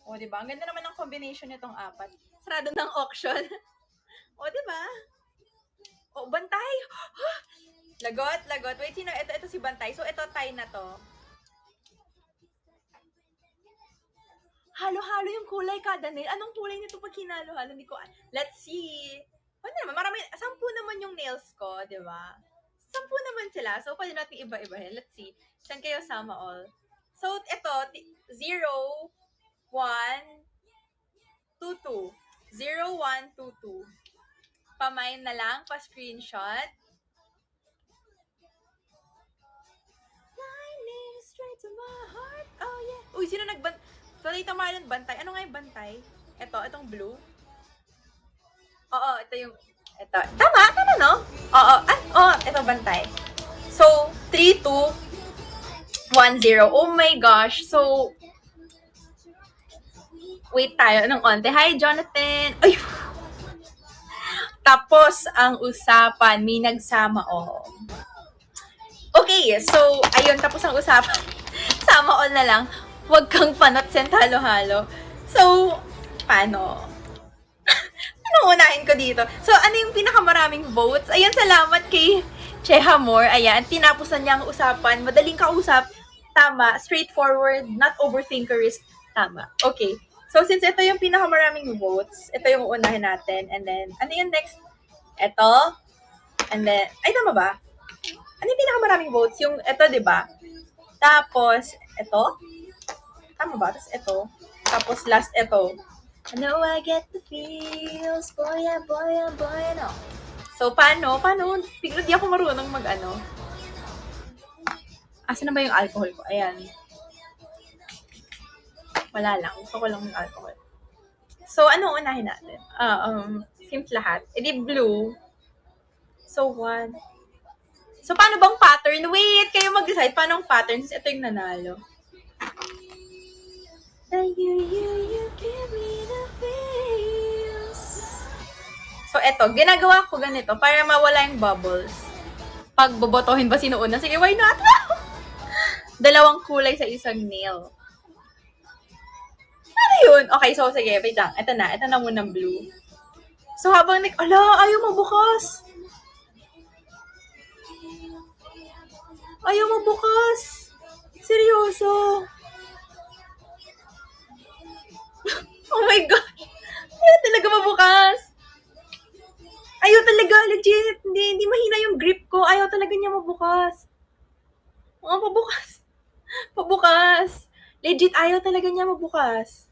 O, diba? Ang ganda naman ng combination nitong apat. Sarado ng auction. O, diba? O, Bantay! Lagot, lagot. Wait, sino? Ito si Bantay. So, ito tie na to. Halo-halo yung kulay kada nail. Anong kulay nito pag hinalo-halo? Hindi ko, let's see. Ano naman, marami, 10 naman yung nails ko, di ba? 10 naman sila. So, pwede natin iba-ibahin. Let's see. Saan kayo sama all? So, ito, 0, 1, 2, 2. 0, 1, 2, 2. Pamain na lang, pa-screenshot. Lightning straight to my heart. Oh, yeah. Uy, sino Tolita Marlon, Bantay. Ano nga yung Bantay? Itong blue. Oo, ito. Tama, no? Oo, ito Bantay. So, 3, 2, 1, 0. Oh my gosh. So, wait tayo ng onte. Hi, Jonathan. Ay! Tapos, ang usapan, may nagsama Okay, so, ayun, tapos ang usapan. Sama all na lang. Huwag kang panot sent halo-halo. So, paano? Anong unahin ko dito? So, ano yung pinakamaraming votes? Ayan, salamat kay Cheha Moore. Ayan, tinapusan niya ang usapan. Madaling kausap. Tama. Straightforward. Not overthinkerist. Tama. Okay. So, since ito yung pinakamaraming votes, ito yung unahin natin. And then, ano yung next? Ito. And then, ay, tama ba? Ano yung pinakamaraming votes? Yung ito, di ba? Tapos, ito. Tama ba? Tapos ito. Tapos last ito. I know I get the feels. Boy, no. So, paano? Bigla di ako marunong mag-ano. Asan na ba yung alcohol ko? Ayan. Wala lang. Gusto ko lang yung alcohol. So, ano unahin natin? Seems lahat. Di blue. So, 1. So, paano bang pattern? Wait, kayo mag-decide. Paano ang pattern? Since ito yung nanalo. You give me the feels. So, eto, ginagawa ko ganito para mawala yung bubbles. Pag bobotohin ba sino una? Sige, why not? Dalawang kulay sa isang nail. Ano yun? Okay, so sige, wait lang. Ito na munang blue. So, habang ayaw mabukas. Ayaw mabukas. Seryoso. Oh my gosh. Ayaw talaga mabukas. Ayaw talaga, legit. Hindi mahina yung grip ko. Ayaw talaga niya mabukas. Pabukas. Pabukas. Legit, ayaw talaga niya mabukas.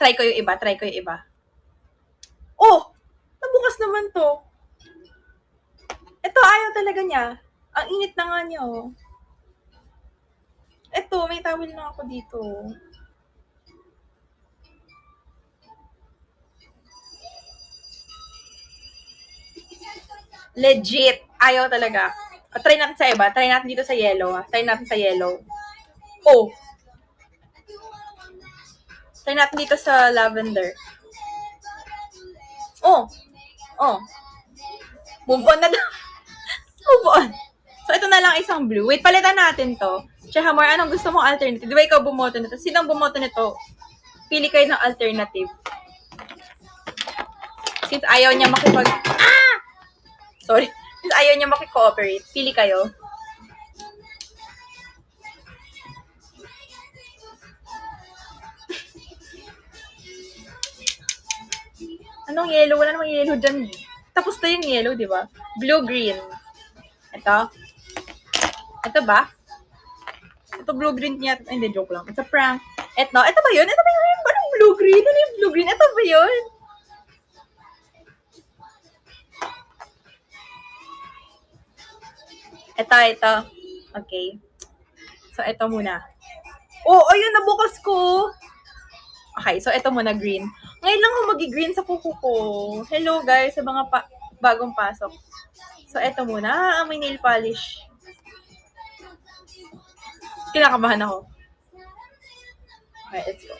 Try ko yung iba. Oh! Nabukas naman to. Ito, ayaw talaga niya. Ang init na nga niya, Ito, may towel na ako dito. Legit. Ayaw talaga. Try natin sa iba. Try natin dito sa yellow. Try natin sa yellow. Oh. Try natin dito sa lavender. Oh. Move on na daw. Move on. So, ito na lang isang blue. Wait, palitan natin to. Chehamor, anong gusto mong alternative? Di ba ikaw bumoto nito? Sinong bumoto nito? Pili kayo ng alternative. Since ayaw niya Sorry. Since ayaw niya makikooperate, pili kayo. Anong yellow? Wala namang yellow dyan. Tapos na yung yellow, di ba? Blue-green. Ito. Ito ba? Ito blue-green niya. Ay, hindi, joke lang. It's a prank. Ito ba yun? Anong blue-green? Ano yung blue-green? Ito ba yun? Ito. Okay. So, ito muna. Oh, ayun, nabukas ko. Okay, so ito muna, green. Ngayon lang ako magi-green sa kuko ko. Hello, guys, sa mga bagong pasok. So, ito muna. May nail polish. Kinakabahan ako. Okay, let's go.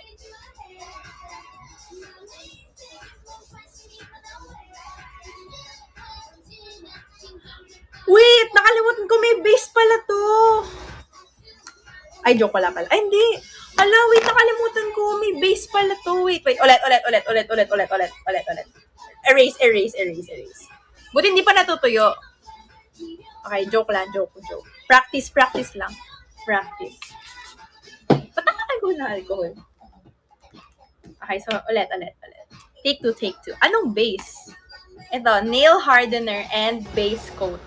Wait, nakalimutan ko may base pala to. Ay, joke, wala pala. Ay, hindi. Ala, wait, nakalimutan ko. May base pala to. Wait. Ulit. Erase. Buti hindi pa natutuyo. Okay, joke lang. Practice lang. Practice. Ba't nakakagulo na alcohol? Okay, so ulit. Take two. Anong base? Ito, nail hardener and base coat.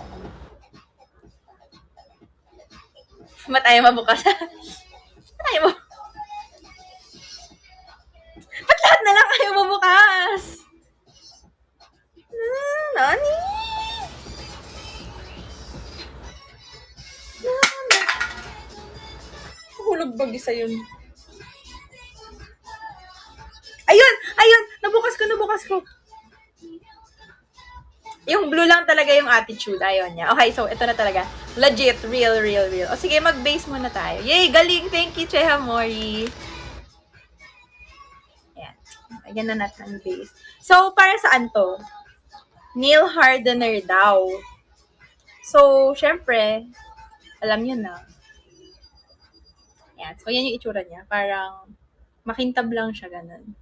Tayo mabukas? Tayo mo. Ba't lahat na lang kayo mabukas? Nani? Hulog bag isa yun. Ayun! Nabukas ko. Yung blue lang talaga yung attitude. Ayaw niya. Okay, so ito na talaga. Legit, real. O sige, mag-base muna tayo. Yay, galing! Thank you, Cheha Mori. Ayan. Ayan na natin ang base. So, para saan to? Nail hardener daw. So, syempre, alam niyo na. Ayan. So, yan yung itsura niya. Parang makintab lang siya, ganun.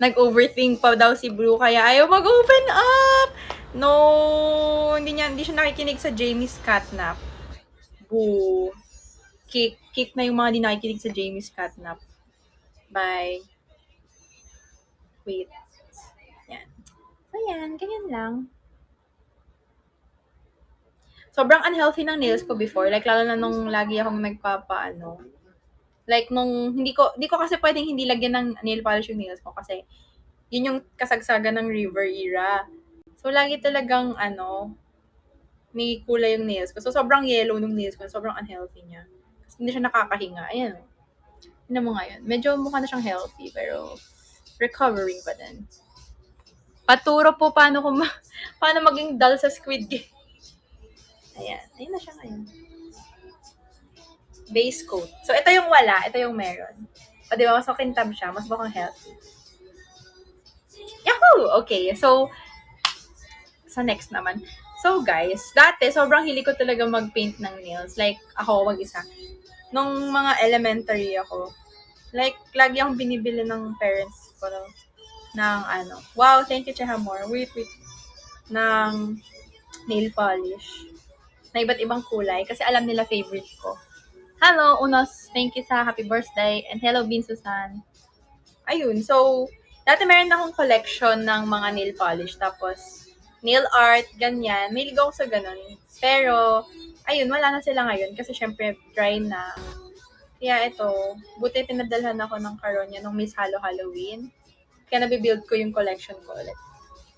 Nag-overthink pa daw si Blue, kaya ayaw mag-open up! No! Hindi siya nakikinig sa Jamie's Catnap. Boo! Kick na yung mga di nakikinig sa Jamie's Catnap. Bye. Wait. Yan. So, yan. Ganyan lang. Sobrang unhealthy ng nails ko before. Like, lalo na nung lagi akong nagpapaano. Like, hindi ko kasi pwedeng hindi lagyan ng nail polish yung nails ko kasi yun yung kasagsagan ng River era. So, lagi talagang, may kulay yung nails ko. So, sobrang yellow ng nails ko. Sobrang unhealthy niya. Kasi hindi siya nakakahinga. Ayan. Tignan mo ngayon. Medyo mukha na siyang healthy, pero recovering pa din. Paturo po paano maging dull sa Squid Game. Ayan. Ayun na siya ngayon. Base coat. So, ito yung wala. Ito yung meron. O, di ba? Mas makintab siya. Mas mukhang healthy. Yahoo! Okay. So, next naman. So, guys, dati, sobrang hili ko talaga mag-paint ng nails. Like, ako, mag-isa. Nung mga elementary ako, like, lagi akong binibili ng parents ko ng wow, thank you, Chehamore. Wait. Ng nail polish. Na iba't ibang kulay. Kasi alam nila favorite ko. Hello, Unos. Thank you sa happy birthday. And hello, Bin Susan. Ayun. So, dati meron akong collection ng mga nail polish. Tapos, nail art, ganyan. May ligaw sa ganun. Pero, ayun, wala na sila ngayon. Kasi, syempre, dry na. Kaya ito, buti pinadalhan ako ng Caronia nung Miss Halloween. Kaya nabibuild ko yung collection ko ulit.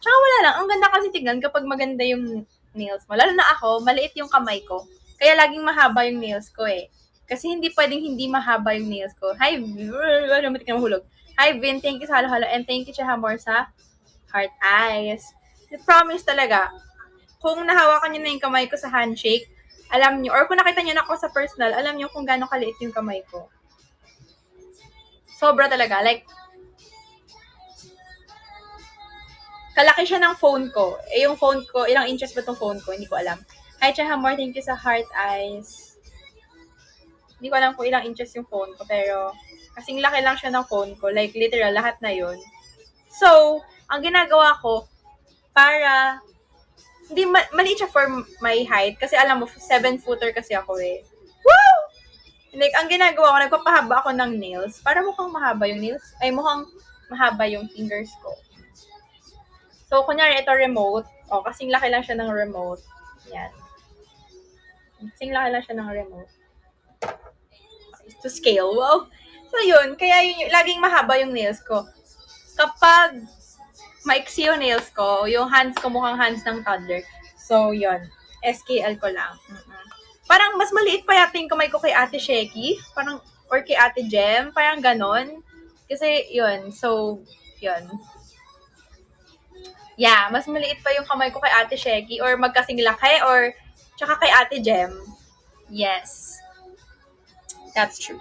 Tsaka wala lang. Ang ganda kasi tignan kapag maganda yung nails mo. Lalo na ako, maliit yung kamay ko. Kaya laging mahaba yung nails ko eh. Kasi hindi pwedeng hindi mahaba yung nails ko. Hi, matik na mahulog. Hi, Vin. Thank you sa halo-halo. And thank you, Chehamore, sa heart eyes. I promise talaga, kung nahawakan nyo na yung kamay ko sa handshake, alam nyo, or kung nakita nyo na ako sa personal, alam nyo kung gaano kaliit yung kamay ko. Sobra talaga. Like, kalaki siya ng phone ko. Eh, yung phone ko, ilang inches ba tong phone ko? Hindi ko alam. Hi, Chehamore. Thank you sa heart eyes. Hindi ko alam kung ilang inches yung phone ko, pero kasing laki lang siya ng phone ko. Like, literal, lahat na yun. So, ang ginagawa ko, para, hindi, maliit siya for my height. Kasi alam mo, 7-footer kasi ako eh. Woo! Like, ang ginagawa ko, nagpapahaba ako ng nails. Para mukhang mahaba yung nails. Ay, mukhang mahaba yung fingers ko. So, kunyari, ito remote. O, kasing laki lang siya ng remote. Yan. Kasing laki lang siya ng remote. To scale. Wow. So, yun. Kaya yun, laging mahaba yung nails ko. Kapag maiksi yung nails ko, yung hands ko mukhang hands ng toddler. So, yun. SKL ko lang. Parang mas maliit pa yata yung kamay ko kay Ate Sheki. Parang, or kay Ate Jem. Parang ganon. Kasi, yun. So, yun. Yeah, mas maliit pa yung kamay ko kay Ate Sheki. Or magkasing laki. Or, tsaka kay Ate Jem. Yes. That's true.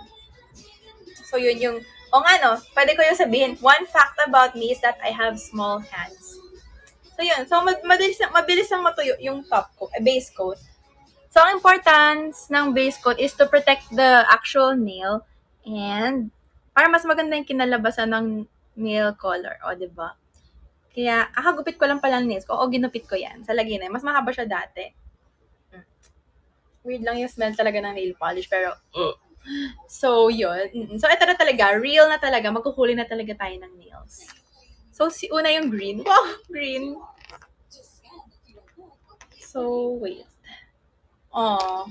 So, yun yung, pwede ko yung sabihin, one fact about me is that I have small hands. So, yun. So, mabilis lang matuyo yung top ko, base coat. So, ang importance ng base coat is to protect the actual nail and para mas maganda yung kinalabasan ng nail color. O, diba? Kaya, kakagupit ko lang pala ng nails ko. O, ginupit ko yan. Sa lagi na. Mas mahaba siya dati. Weird lang yung smell talaga ng nail polish. Pero, so, yun. So, ito na talaga. Real na talaga. Magkukulay na talaga tayo ng nails. So, si una yung green. Wow, green. So, wait. Oh.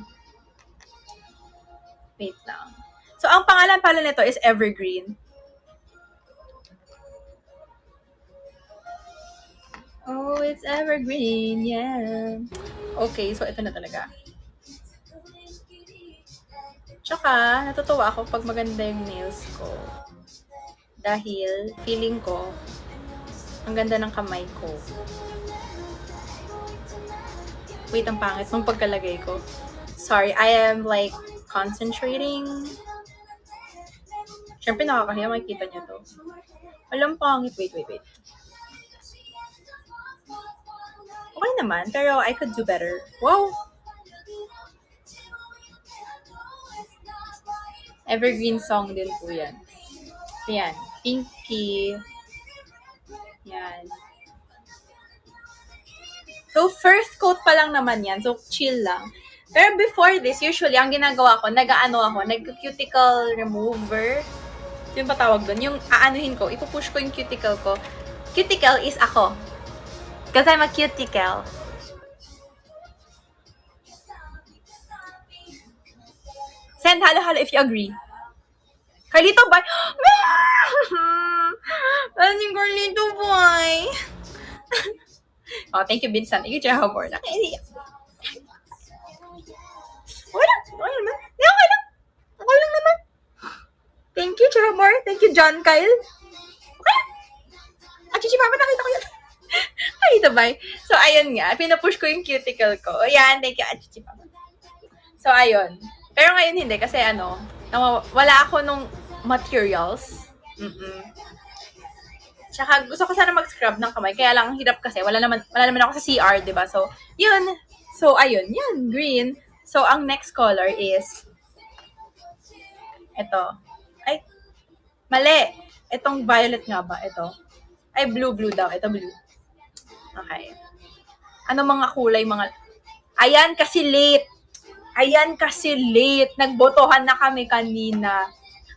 Wait lang. So, ang pangalan pala nito is Evergreen. Oh, it's evergreen, yeah. Okay, so ito na talaga. Tsaka, natutuwa ako pag maganda yung nails ko. Dahil, feeling ko, ang ganda ng kamay ko. Wait, ang pangit ng pagkalagay ko. Sorry, I am like concentrating. Siyempre, nakakahiya, makikita niyo to. Alam, pangit. Wait. Okay naman, pero I could do better. Wow! Evergreen song din po yan. Yan. Pinky. Yan. So, first coat pa lang naman yan. So, chill lang. Pero before this, usually, ang ginagawa ko, nag-cuticle remover. Yung patawag doon. Yung aanuhin ko, ipupush ko yung cuticle ko. Cuticle is ako. Because I'm a cuticle. Send halo if you agree. Carlito boy. Ano yung Carlito boy? Oh, thank you, Vincent. Thank you, Jehovah. Nakaiiyak. Okay lang naman. Okay lang naman. Thank you, Jehovah. Thank you, John Kyle. Okay lang. Chichi Papa, nakita ko yun. Ay, ito ba? So, ayun nga. Pinapush ko yung cuticle ko. Ayan, thank you, Chichi Papa. So, ayun. Pero ngayon hindi kasi wala ako nung materials. Tsaka gusto ko sana mag-scrub ng kamay. Kaya lang hirap kasi. Wala naman ako sa CR, diba? So, yun. So, ayun. Yan, green. So, ang next color is ito. Ay, mali. Itong violet nga ba? Ito. Ay, blue daw. Ito, blue. Okay. Ano mga kulay, Ayan kasi late. Nagbotohan na kami kanina.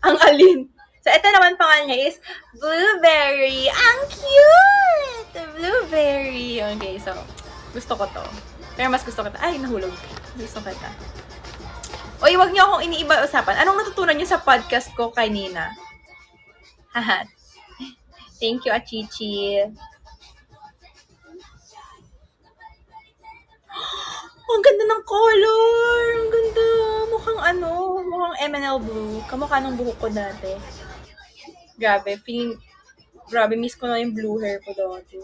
Ang alin. So, ito naman pangalan niya is Blueberry. Ang cute! Blueberry. Okay, so, gusto ko to. Pero mas gusto ko to. Ay, nahulog. Gusto ko to. Uy, wag niyo akong iniiba usapan. Anong natutunan niyo sa podcast ko kanina? Haha. Thank you, Achichi. Ang ganda ng color! Ang ganda! Mukhang M&L blue. Kamukha ng buhok ko dati. Grabe, miss ko na yung blue hair ko dati.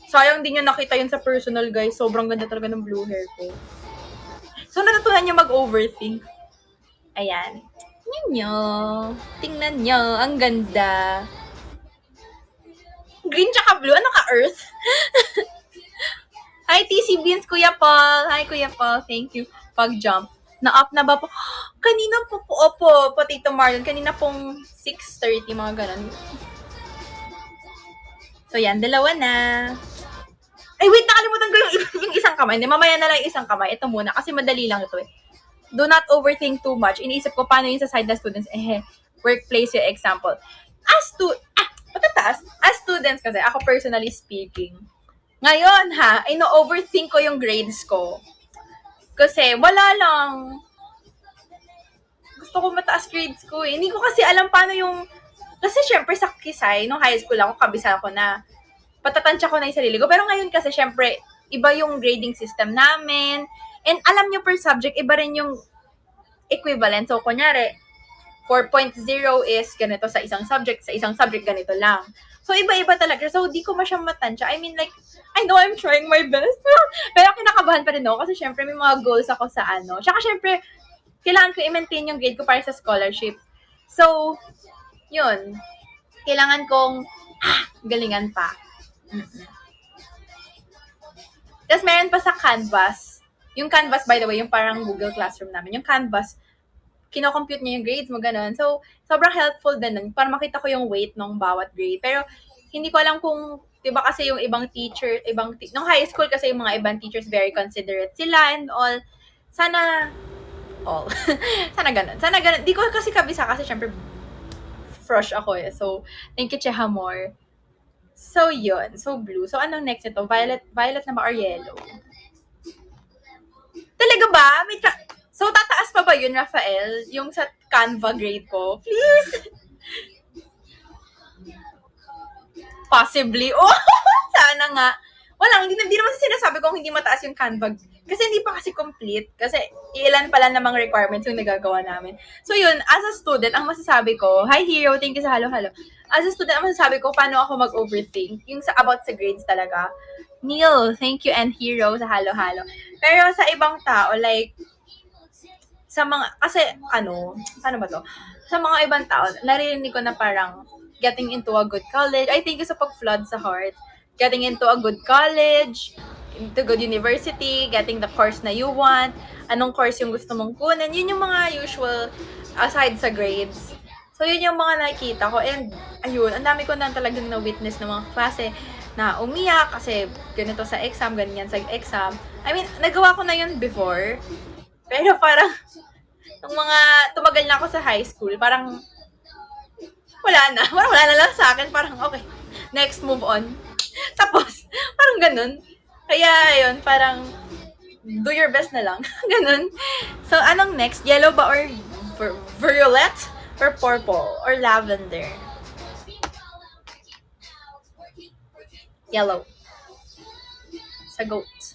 Sayang din yung nakita yun sa personal, guys. Sobrang ganda talaga ng blue hair ko. So, natutunan niya mag-overthink. Ayan. Tingnan nyo. Ang ganda. Green tsaka blue. Ano ka, Earth? Hi, TC Beans, Kuya Paul. Hi, Kuya Paul. Thank you. Pag-jump. Na-up na ba po? Kanina po, opo, Potato Marlon. Kanina pong 6:30, mga ganun. So, yan. Dalawa na. Ay, wait. Nakalimutan ko yung isang kamay. Hindi, mamaya na lang yung isang kamay. Ito muna. Kasi madali lang ito eh. Do not overthink too much. Iniisip ko, paano yun sa side na students? Workplace yung example. As students kasi, ako personally speaking, ngayon ino-overthink ko yung grades ko. Kasi wala lang. Gusto ko mataas grades ko eh. Hindi ko kasi alam paano yung... Kasi syempre sa Kisay, nung high school ako, kabisa ko na. Patatansya ko na yung sarili ko. Pero ngayon kasi syempre, iba yung grading system namin. And alam nyo per subject, iba rin yung equivalent. So, kunyari, 4.0 is ganito sa isang subject ganito lang. So, iba-iba talaga. So, di ko masyang matansya. I mean, like, I know I'm trying my best. Pero kinakabahan pa rin ako kasi syempre may mga goals ako sa ano. Tsaka syempre, kailangan ko i-maintain yung grade ko para sa scholarship. So, yun. Kailangan kong galingan pa. Tapos meron pa sa Canvas. Yung Canvas, by the way, yung parang Google Classroom namin, yung Canvas, kino-compute niya yung grades mo, ganun. So, sobrang helpful din nun para makita ko yung weight ng bawat grade. Pero, hindi ko alam kung, di ba kasi yung ibang teacher, nung high school kasi yung mga ibang teachers very considerate sila and all. Sana, all. Sana ganun. Sana ganun. Di ko kasi kabisa kasi syempre, fresh ako eh. So, thank you, Chehamore. So, yun. So, blue. So, anong next ito? Violet na ba or yellow? Talaga ba? So, tataas pa ba yun, Rafael? Yung sa Canva grade ko? Please! Possibly. Oh! Sana nga. Hindi naman sinasabi kong hindi mataas yung Canva. Kasi hindi pa kasi complete. Kasi ilan pala namang requirements yung nagagawa namin. So yun, as a student, ang masasabi ko, hi Hero, thank you sa halo-halo. As a student, ang masasabi ko, paano ako mag-overthink? Yung about sa grades talaga. Neil, thank you, and Hero sa halo-halo. Pero sa ibang tao, like, sa mga, kasi, paano ba to? Sa mga ibang tao, naririnig ko na parang, getting into a good college. I think sa pag-flood sa heart. Getting into a good college, into good university, getting the course na you want, anong course yung gusto mong kunin. Yun yung mga usual, aside sa grades. So, yun yung mga nakikita ko. And, ayun, ang dami ko na talagang na-witness ng mga klase na umiyak kasi ganito sa exam, ganyan sa exam. I mean, nagawa ko na yun before. Pero parang, nung mga tumagal na ako sa high school, parang, wala na lang sa akin. Parang, okay, next, move on. Tapos, parang ganun. Kaya, yun, parang, do your best na lang. Ganun. So, anong next? Yellow ba or violet? Or purple? Or lavender? Yellow. Sa goats.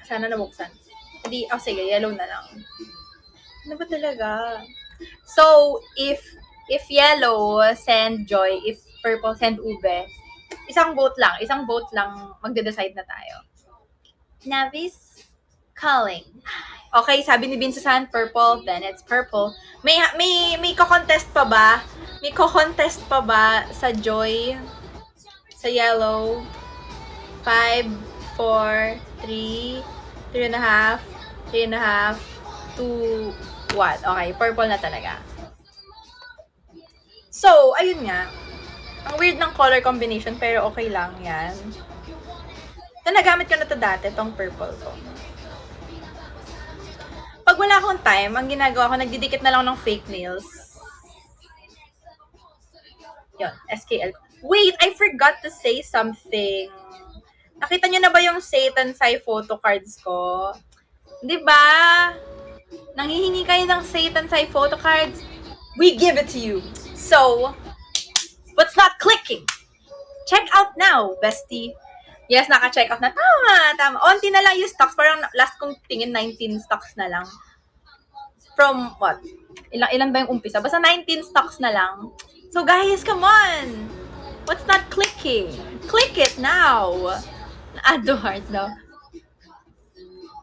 Sana nabuksan. Hindi, sige, yellow na lang. Ano ba talaga? So, if yellow, send Joy. If purple, send Ube. Isang vote lang, magde-decide na tayo. Navis calling. Okay, sabi ni Binsusan, purple, then it's purple. May ko-contest pa ba? May ko-contest pa ba sa Joy? Sa yellow? 5, 4, 3, 3.5, 3.5, 2, what? Okay, purple na talaga. So, ayun nga. Ang weird ng color combination, pero okay lang yan. Nagamit ko na to dati, tong purple to. Pag wala akong time, ang ginagawa ko, nagdidikit na lang ng fake nails. Yun, SKL. Wait, I forgot to say something. Nakita niyo na ba yung Satan Sai photo cards ko? 'Di ba? Nanghihingi kayo ng Satan Sai photo cards? We give it to you. So, what's not clicking? Check out now, bestie. Yes, naka-check out na. Tama. Onti na lang yung stocks. Parang last kong tingin, 19 stocks na lang. From what? Ilan ba yung umpisa? Basta 19 stocks na lang. So guys, come on! What's not clicking? Click it now! Add to heart daw.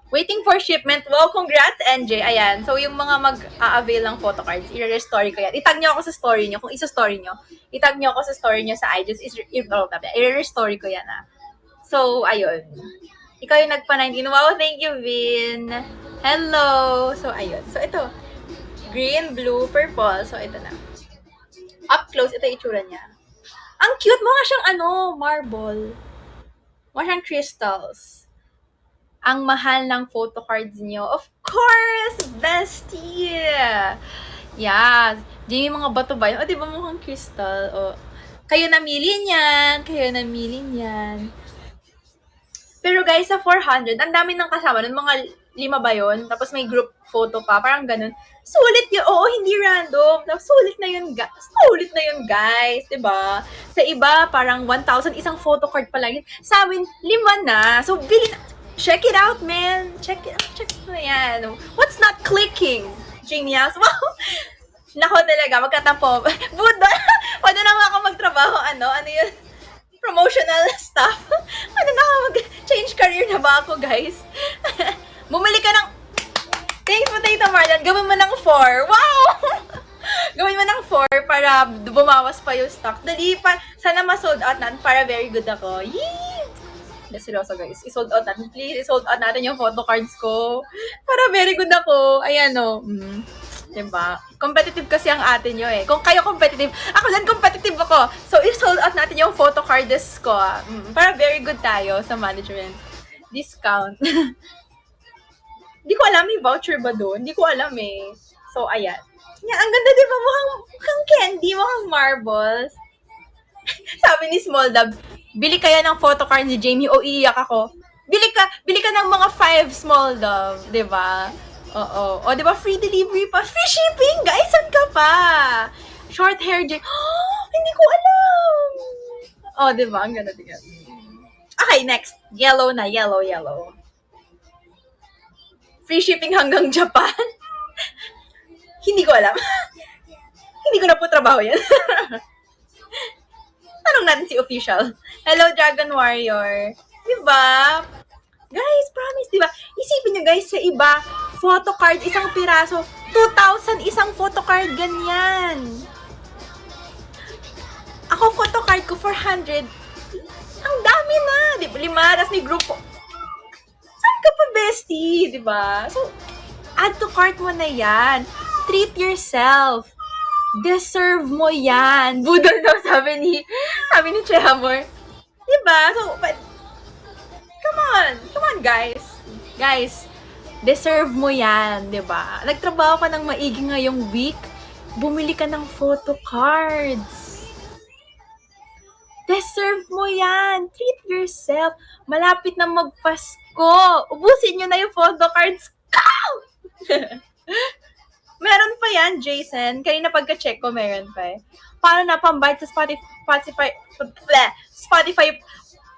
Waiting for shipment. Wow, congrats, NJ. Ayan. So, yung mga mag-a-avail ng photo cards, i-restory ko yan. Itag nyo ako sa story nyo. Kung isa-story nyo, itag nyo ako sa story nyo sa IG. I-restory ko yan, ah. So, ayun. Ikaw yung nagpa-19. Wow, thank you, Vin. Hello. So, ayun. So, ito. Green, blue, purple. So, ito na. Up close, ito yung itsura niya. Ang cute. Mukha siyang marble. Mukha siyang crystals. Ang mahal ng photo cards niyo. Of course, bestie! Yeah. Di yung mga bato ba yun? O, di ba mukhang crystal? O, kayo namili niyan. Pero guys, sa 400, ang dami nang kasama nun. Mga 5 ba yun? Tapos may group photo pa. Parang ganun. Sulit yun. Oo, hindi random. Sulit na yun, guys. Diba? Sa iba, parang 1,000 isang photo card pa lang yun. Sa amin, 5 na. So, check it out, man. Check it out. Yan. What's not clicking? Genius. Wow. Nako talaga, magkatampo. Buddha. Pwede na ako magtrabaho. Ano yun? Promotional stuff. Ano na mag-change career na ba ako, guys? Bumili ka ng... Thanks, Potato Marlon. Gawin mo ng 4. Wow! Gawin mo ng 4 para bumawas pa yung stock. Dali pa. Sana ma-sold out na para very good ako. Yee! Hindi, seryoso guys. I-sold out natin. Please, i-sold out natin yung photo cards ko. Para very good ako. Ayan o. Diba? Competitive kasi ang atin nyo eh. Kung kayo competitive, ako din competitive ako. So, i-sold out natin yung photo cards ko. Para very good tayo sa management. Discount. Hindi ko alam, may voucher ba doon? Hindi ko alam eh. So, ayan. Yan, ang ganda diba? Mukhang candy, mukhang marbles. Sabi ni Small Dub, bili kaya ng photocard ni Jamie o iiyak ako. Bili ka ng mga 5 Small Dub, 'di ba? Oo. O 'di ba free delivery pa, free shipping, guys, saan ka pa? Short hair Jamie. Oh, hindi ko alam. Oh, 'di ba? Ang ganda din. Okay, next. Yellow na, yellow. Free shipping hanggang Japan. Hindi ko alam. Hindi ko na po trabaho yan. Tanong natin si official. Hello, Dragon Warrior. Diba? Guys, promise, diba? Isipin nyo guys, sa iba, photocard, isang piraso, 2,000 isang photocard, ganyan. Ako, photocard ko, 400. Ang dami na, di ba? 5, tapos may grupo. Saan ka pa, bestie? Diba? So, add to cart mo na yan. Treat yourself. Deserve mo yan. Budol daw, sabi ni Chehamor. Diba? So, but, come on, guys. Guys, deserve mo yan, diba? Nagtrabaho ka ng maigi ngayong week, bumili ka ng photo cards. Deserve mo yan. Treat yourself. Malapit na magpasko. Ubusin nyo na yung photo cards. Meron pa yan, Jason. Kanina pagka-check ko, meron pa eh. Paano na pambayad sa Spotify?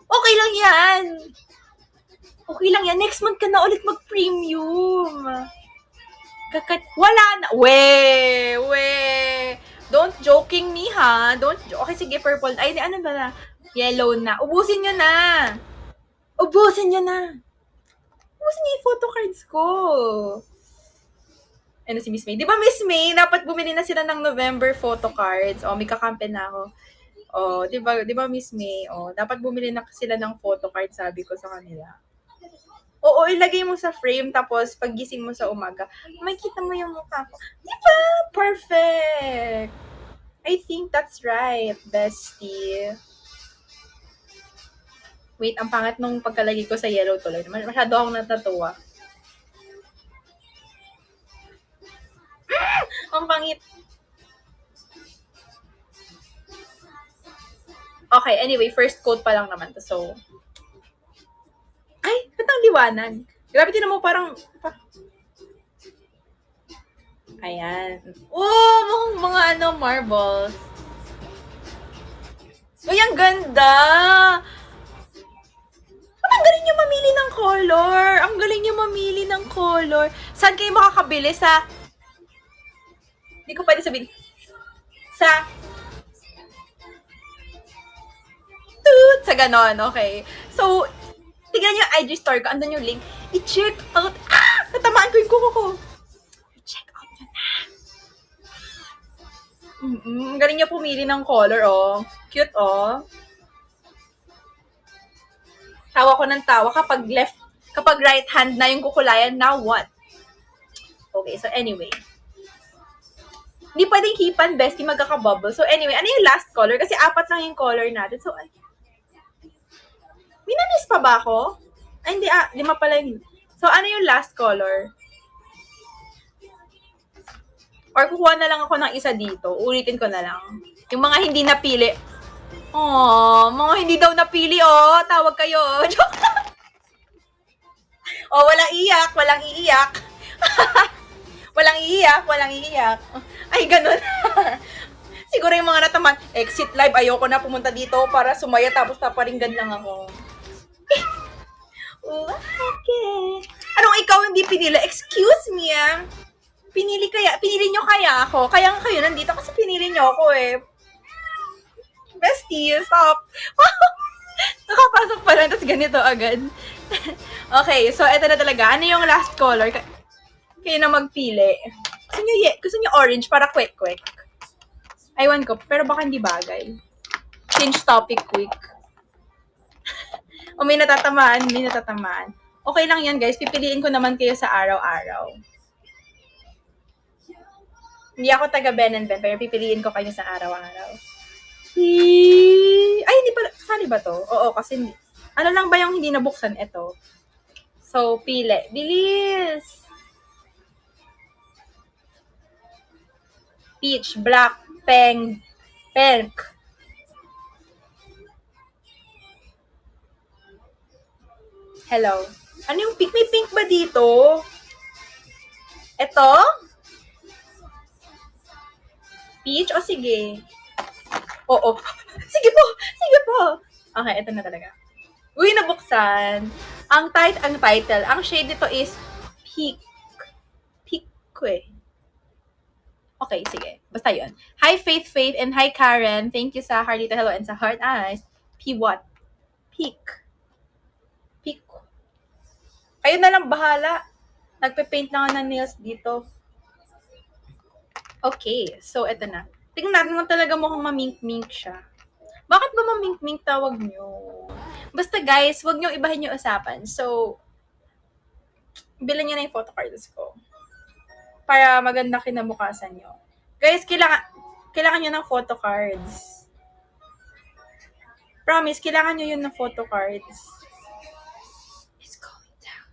Okay lang yan. Okay lang yan. Next month ka na ulit mag-premium. Wala na. Don't joking me, ha? Okay, sige, purple. Ay, ano ba na? Yellow na. Ubusin nyo na. Ubusin nyo yung photo cards ko. Ano si Miss May? Di ba Miss May, dapat bumili na sila ng November photo cards. May kakampen na ako. Di ba Miss May? Dapat bumili na sila ng photo cards, sabi ko sa kanila. Oo, ilagay mo sa frame, tapos paggising mo sa umaga, makikita mo yung mukha ko. Di ba? Perfect! I think that's right, bestie. Wait, ang pangat nung pagkalagay ko sa yellow tuloy. Masyado akong natatuwa. Ang pangit. Okay, anyway, first quote pa lang naman to. So, ay, ba't ang liwanag? Grabe, tinan mo parang, ayan. Mukhang mga marbles. Uy, ang ganda! Ang galing niyo mamili ng color. Ang galing niyo mamili ng color. Saan kayo makakabili? Hindi ko pwede sabihin. Sa ganon, okay. So, tignan niyo yung IG store ko. Andun yung link. I-check out. Natamaan ko yung kuko ko. I-check out nyo na. Ang galing niyo pumili ng color, Cute, Tawa ko ng tawa kapag right hand na yung kukulayan, now what? Okay, so anyway. Hindi pwedeng hipan, bestie, magkaka-bubble. So anyway, ano yung last color? Kasi 4 lang yung color natin. So, minamiss pa ba ako? Ay, hindi, 5 pala yun. So, ano yung last color? Or kukuha na lang ako ng isa dito. Ulitin ko na lang. Yung mga hindi napili. Mga hindi daw napili, tawag kayo. Joke lang. Walang iiyak. walang iiyak. Ay, ganun. Siguro yung mga nataman, exit live, ayoko na pumunta dito para sumaya tapos paparinggan lang ako. Okay. Anong ikaw hindi pinili? Excuse me, Pinili nyo kaya ako? Kaya nga kayo nandito kasi pinili nyo ako eh. Bestie, stop. Nakapasok pa lang, tapos ganito agad. Okay, so eto na talaga. Ano yung last color? Kayo na magpili. Gusto nyo orange para quick. Aywan ko, pero baka hindi bagay. Change topic quick. O may natatamaan, may natatamaan. Okay lang yan, guys. Pipiliin ko naman kayo sa araw-araw. Hindi ako taga Ben and Ben, pero pipiliin ko kayo sa araw-araw. Ay, hindi pa, sali ba to? Oo, kasi hindi. Ano lang ba yung hindi nabuksan? Ito. So, pili. Bilis! Peach, black, pink. Hello. Ano yung pink? May pink ba dito? Ito? Peach? O sige. Oo. Sige po! Sige po! Okay, ito na talaga. Uy, nabuksan. Ang title, ang shade nito is Peak. Peak ko eh. Okay, sige. Basta yun. Hi, Faith, and hi, Karen. Thank you sa Harlita Hello and sa Heart Eyes. P what? Peak. Peak. Kayo na lang bahala. Nagpe-paint na ako ng nails dito. Okay, so eto na. Tingnan natin kung talaga mukhang mamink-mink siya. Bakit ba mamink-mink tawag nyo? Basta guys, wag nyo ibahin yung usapan. So, bilhin nyo na yung photocards ko. Para maganda kinabukasan nyo. Guys, kailangan nyo ng photocards. Promise, kailangan nyo yun ng photocards. It's going down.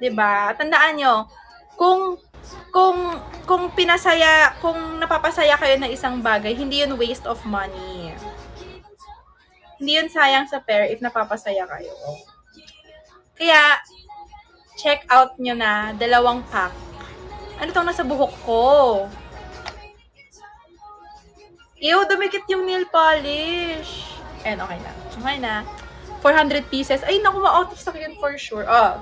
Diba? Tandaan nyo, kung napapasaya kayo ng isang bagay, hindi yun waste of money. Hindi yun sayang sa pera if napapasaya kayo. Kaya, check out nyo na 2 pack. Ano tong nasa buhok ko? Ew, dumikit yung nail polish. Ayan, okay na. Okay na. 400 pieces. Ay, naku, ma-out of stock yun for sure. Oh.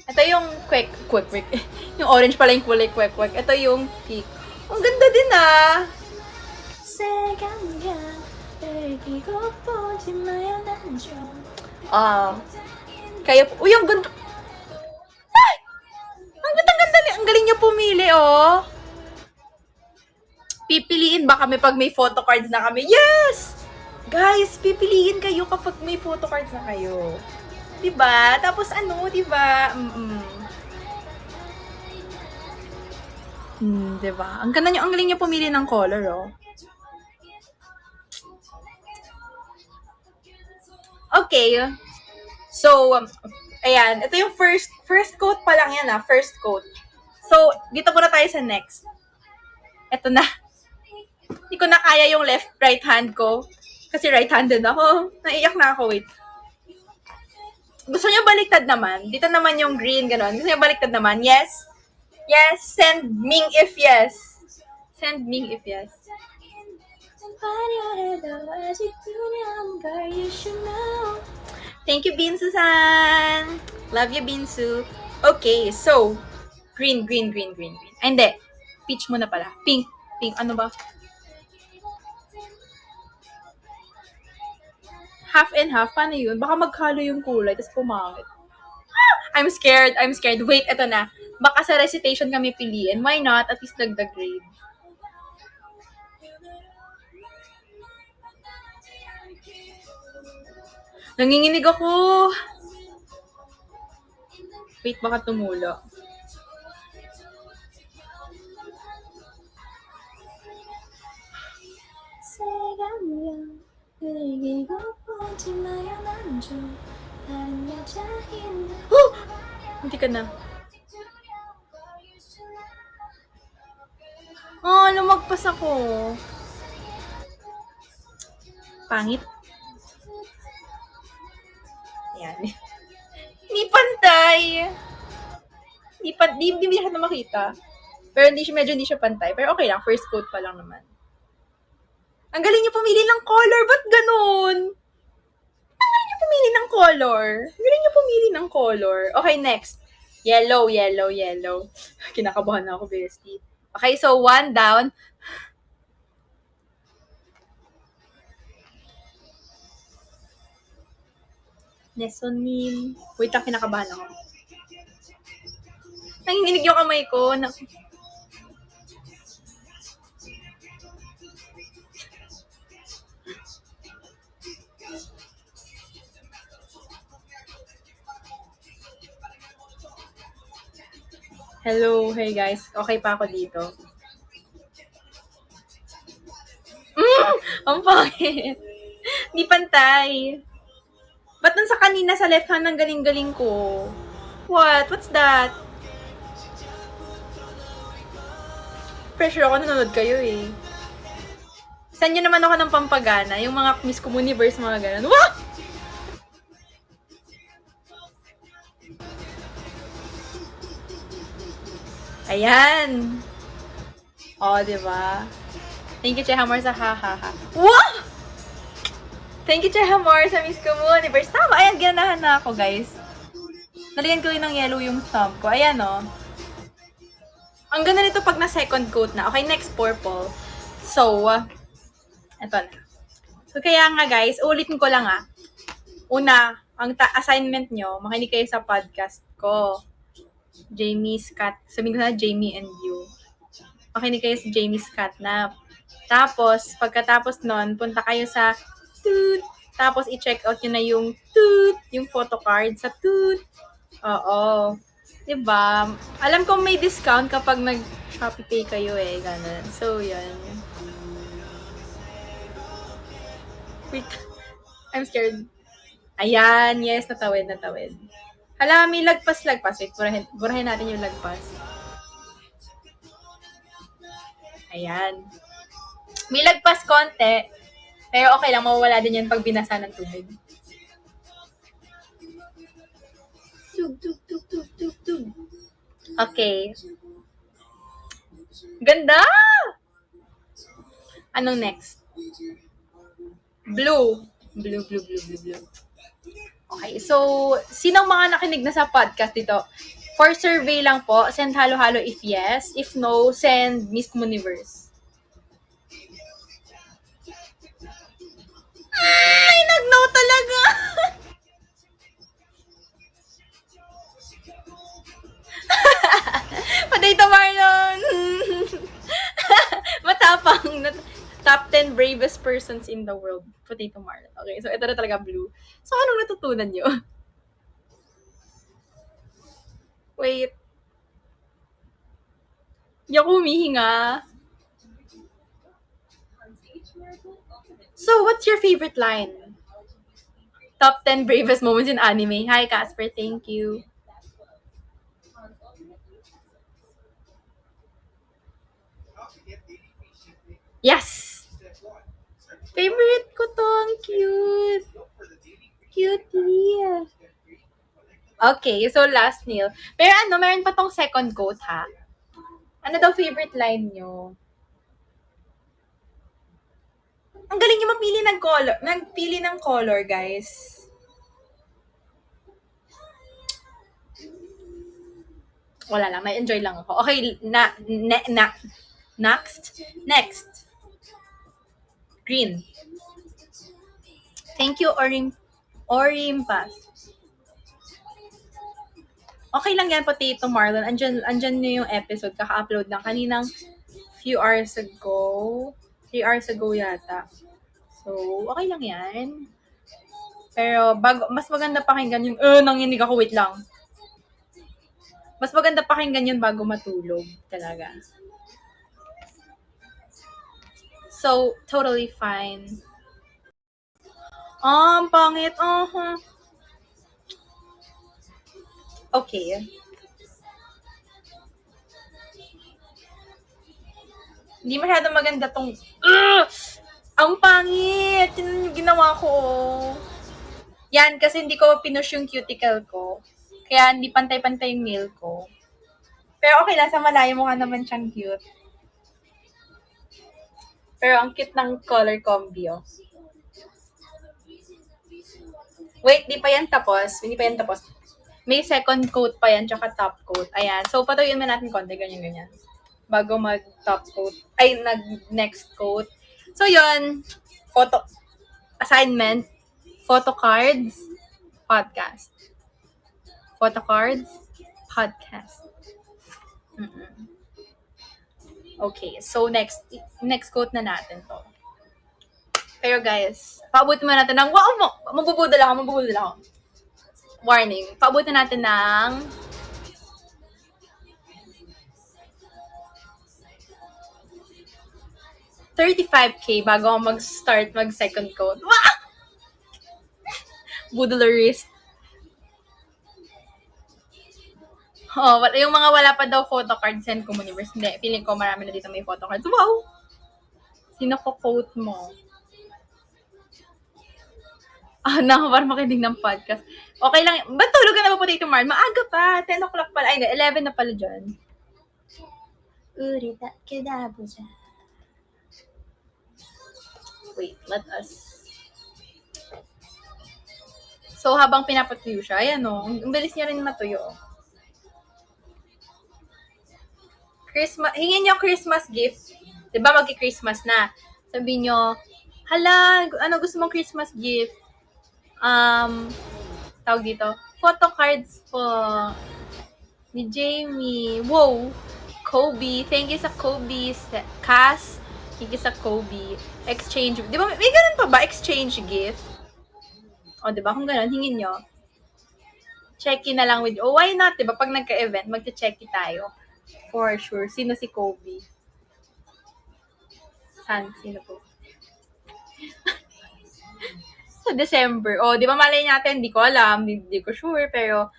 Ito yung quick. Yung orange pala yung kulay quick. Ito yung peak. Ang ganda din ah. Kaya po. Uy, ang ganda. Ay! Ang ganda. Ang galing niyo pumili, oh. Pipiliin ba kami pag may photocards na kami? Yes! Guys, pipiliin kayo kapag may photocards na kayo. Diba? Tapos ano, diba? Diba? Ang ganda nyo, ang galing nyo pumili ng color, oh. Okay. So, ayan. Ito yung first coat pa lang yan, first coat. So, dito muna tayo sa next. Ito na. Hindi ko na kaya yung right hand ko. Kasi right-handed ako. Naiyak na ako, wait. Gusto niyo baliktad naman? Dito naman yung green, gano'n. Gusto niyo baliktad naman? Yes? Yes? Send Ming if yes. Send Ming if yes. Thank you, Binsu-san. Love you, Binsu. Okay, so, green. Ay, hindi. Peach muna pala. Pink. Ano ba? Half and half. Paano yun? Baka maghalo yung kulay, tapos pumangit. I'm scared. Wait, eto na. Baka sa recitation kami piliin. Why not? At least dagdag grade. Nanginginig ako. Wait, baka tumulo. Oh! Hindi ka na. Oh, lumagpas ako. Pangit. Yan. Hindi pantay. Hindi siya na makita. Pero medyo hindi siya pantay. Pero okay lang, first coat pa lang naman. Ang galing niyo pumili ng color. Ba't ganun? Ang galing niyo pumili ng color. Okay, next. Yellow. Kinakabahan na ako, bestie. Okay, so 1 down. Nesonin. Wait lang, kinakabahan ako. Nanginginig yung kamay ko. Hello, hey guys. Okay pa ako dito. Ang pangit. Hindi pantay. Ba't nun sa kanina sa left hand ang galing-galing ko? What? What's that? Pressure ako, nanonood kayo eh. Saan nyo naman ako ng pampagana? Yung mga Miss Communiverse, mga ganun. Wah! Ayan. O, diba? Thank you, Chehamor, sa ha-ha-ha. Wow! Thank you, Chehamor, sa Miss Communiverse. Tama, ayan, ganahan na ako, guys. Nalagyan ko rin ng yellow yung thumb ko. Ayan, o. Ang ganda nito pag na second coat na. Okay, next purple. So, eto na. So, kaya nga, guys, ulitin ko lang Una, ang assignment nyo, makinig kayo sa podcast ko. Jamie's Cat. Sabihin ko na, Jamie and You. Makinig kayo sa Jamie's Catnap. Tapos, pagkatapos nun, punta kayo sa toot. Tapos, i-check out nyo na yung toot, yung photocard sa toot. Oo. Diba? Alam ko may discount kapag nag-Shopee Pay kayo eh. Ganun. So, yun. Wait. I'm scared. Ayan. Yes, natawid. Hala, may lagpas. Wait, burahin natin yung lagpas. Ayan. May lagpas konti. Pero okay lang, mawawala din yan pag binasa ng tubig. Tug. Okay. Ganda! Anong next? Blue. Okay, so, sinong mga nakinig na sa podcast dito? For survey lang po, send halo-halo if yes. If no, send Miss Communiverse. Ay, nag-no talaga! Potato Marlon! Matapang. Top 10 bravest persons in the world. Potato Marlon. Okay, so ito na talaga blue. So, anong natutunan nyo? Wait. Hindi ako humihinga. So, what's your favorite line? Top 10 bravest moments in anime. Hi, Casper. Thank you. Yes! Favorite ko to. Ang cute. Cutie. Okay, so last meal. Pero meron pa tong second quote, ha? Ano daw favorite line nyo? Ang galing nyo mapili ng color. Nagpili ng color, guys. Wala lang, na-enjoy lang ako. Okay, next. Green. Thank you, Orimpas. Okay lang yan, Potato Marlon. Andyan na yung episode. Kaka-upload lang. Kaninang few hours ago. 3 hours ago yata. So, okay lang yan. Pero, mas maganda pakinggan yung, nanginig ako, wait lang. Mas maganda pakinggan yun bago matulog. Talaga. So, totally fine. Ang pangit. Okay. Hindi masyado maganda tong... Ang pangit! Yun yung ginawa ko. Yan, kasi hindi ko pinush yung cuticle ko. Kaya hindi pantay-pantay yung nail ko. Pero okay lang, sa malayo mukha naman siyang cute. Pero ang cute ng color combi, Wait, di pa yan tapos. May second coat pa yan, tsaka top coat. Ayan. So, patuyuin mo natin konti, ganyan. Bago mag-top coat. Ay, next coat. So, yun. Assignment. Photo cards. Podcast. Okay. So, next quote na natin to. Pero guys, paabutin mo natin ng... Wow! Mabubudol ako. Warning. Paabutin natin ng 35K bago ako mag-start mag-second coat. Wow! Boodlerist. Oh, yung mga wala pa daw photo card, send ko Universe. Hindi, feeling ko marami na dito may photo cards. Wow! Sino ko quote mo? Para makinig ng podcast. Okay lang. Ba't tulog ka na ba, Potato Mar? Maaga pa. 10 o'clock pala. Ay, 11 na pala dyan. Urita kedabo dyan. Wait, let us. So, habang pinapatuyo siya, ayan o. Ang bilis niya rin matuyo. Hingin niyo Christmas gift. Diba magki-Christmas na? Sabihin niyo, hala, ano gusto mong Christmas gift? Tawag dito, photo cards po ni Jamie. Wow! Kobe. Thank you sa Kobe. Cass. Thank you sa Kobe. Exchange. Di ba, may ganun pa ba? Exchange gift? O, di ba? Kung ganun, hingin nyo. Check-in na lang with, why not? Di ba? Pag nagka-event, magta-check-in tayo. For sure. Sino si Kobe? Sino po? Sa December. O, di ba malay natin? Di ko alam. Di ko sure. Pero,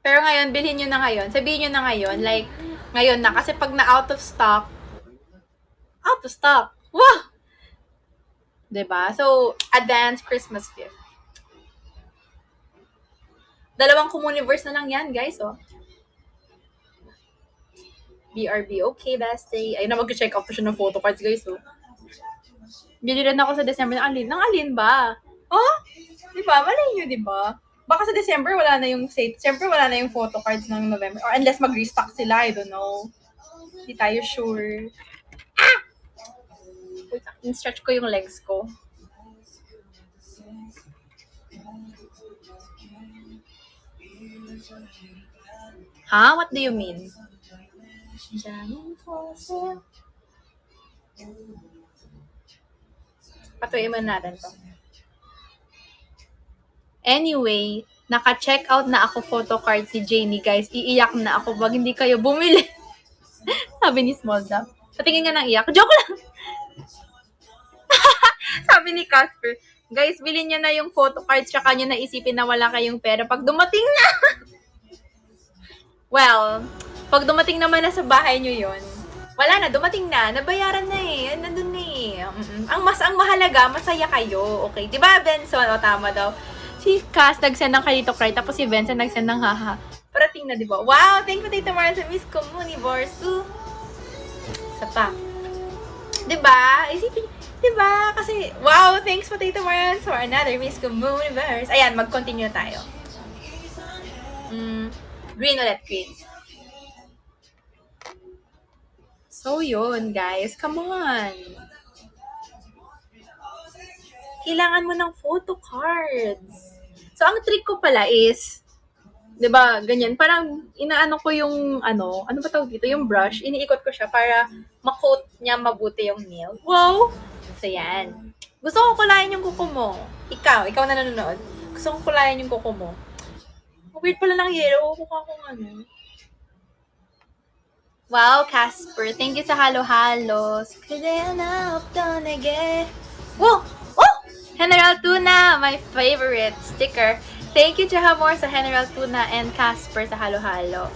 Pero ngayon, bilhin nyo na ngayon. Sabihin nyo na ngayon. Like, ngayon na. Kasi pag na out of stock. Wow! Diba? So, advance Christmas gift. Dalawang Comuniverse na lang yan, guys, oh. BRB, okay, bestie. Ayun na, mag-check out pa siya ng photo cards, guys, oh. Bili rin ako sa December ng alin. Ng alin ba? Oh? Diba? Malay nyo, diba? Baka sa December, wala na yung wala na yung photo cards ng November. Or unless mag-restock sila, I don't know. Hindi tayo sure. Wait, in-stretch ko yung legs ko. Ha? What do you mean? Patuloy mo natin to. Anyway, naka-check out na ako photo card si Jamie, guys. Iiyak na ako pag hindi kayo bumili. Sabi ni Small Dog. Patingin nga ng iyak. Joke lang! Sabi ni Casper, guys, bilhin niya na yung photo cards tsaka niyo naisipin na wala kayong pera pag dumating na. Well, pag dumating naman na sa bahay niyo yon, wala na, dumating na, nabayaran na eh, nandun na eh. Ang mahalaga, masaya kayo, okay? Diba, Benson? O, tama daw. Si Cass nag-send ng kalito cry, tapos si Benson nag-send ng haha. Parating na, diba? Wow, thank you, Tita Mara, sa Miss Comuniverse. Isa pa. Diba? Isipin, diba? Kasi, wow, thanks po, Tita Mara, for another Miss Comuniverse. Ayan, mag-continue tayo. Green ulit, green. So, yun, guys. Come on. Kailangan mo ng photo cards. So, ang trick ko pala is, 'di ba, ganyan, parang inaano ko yung ano ba tawag dito, yung brush, iniikot ko siya para ma-coat niya mabuti yung nail. Wow! So, yan. Gusto ko kulayan yung kuko mo. Ikaw na nanonood. Gusto ko kulayan yung kuko mo. Weird pala ng yellow. Kuka ko ano. Wow, Casper. Thank you sa halo-halos. Kaya na uptown again. Whoa! Oh! General Tuna, my favorite sticker. Thank you, Jahamor, sa General Tuna and Casper sa halo-halo.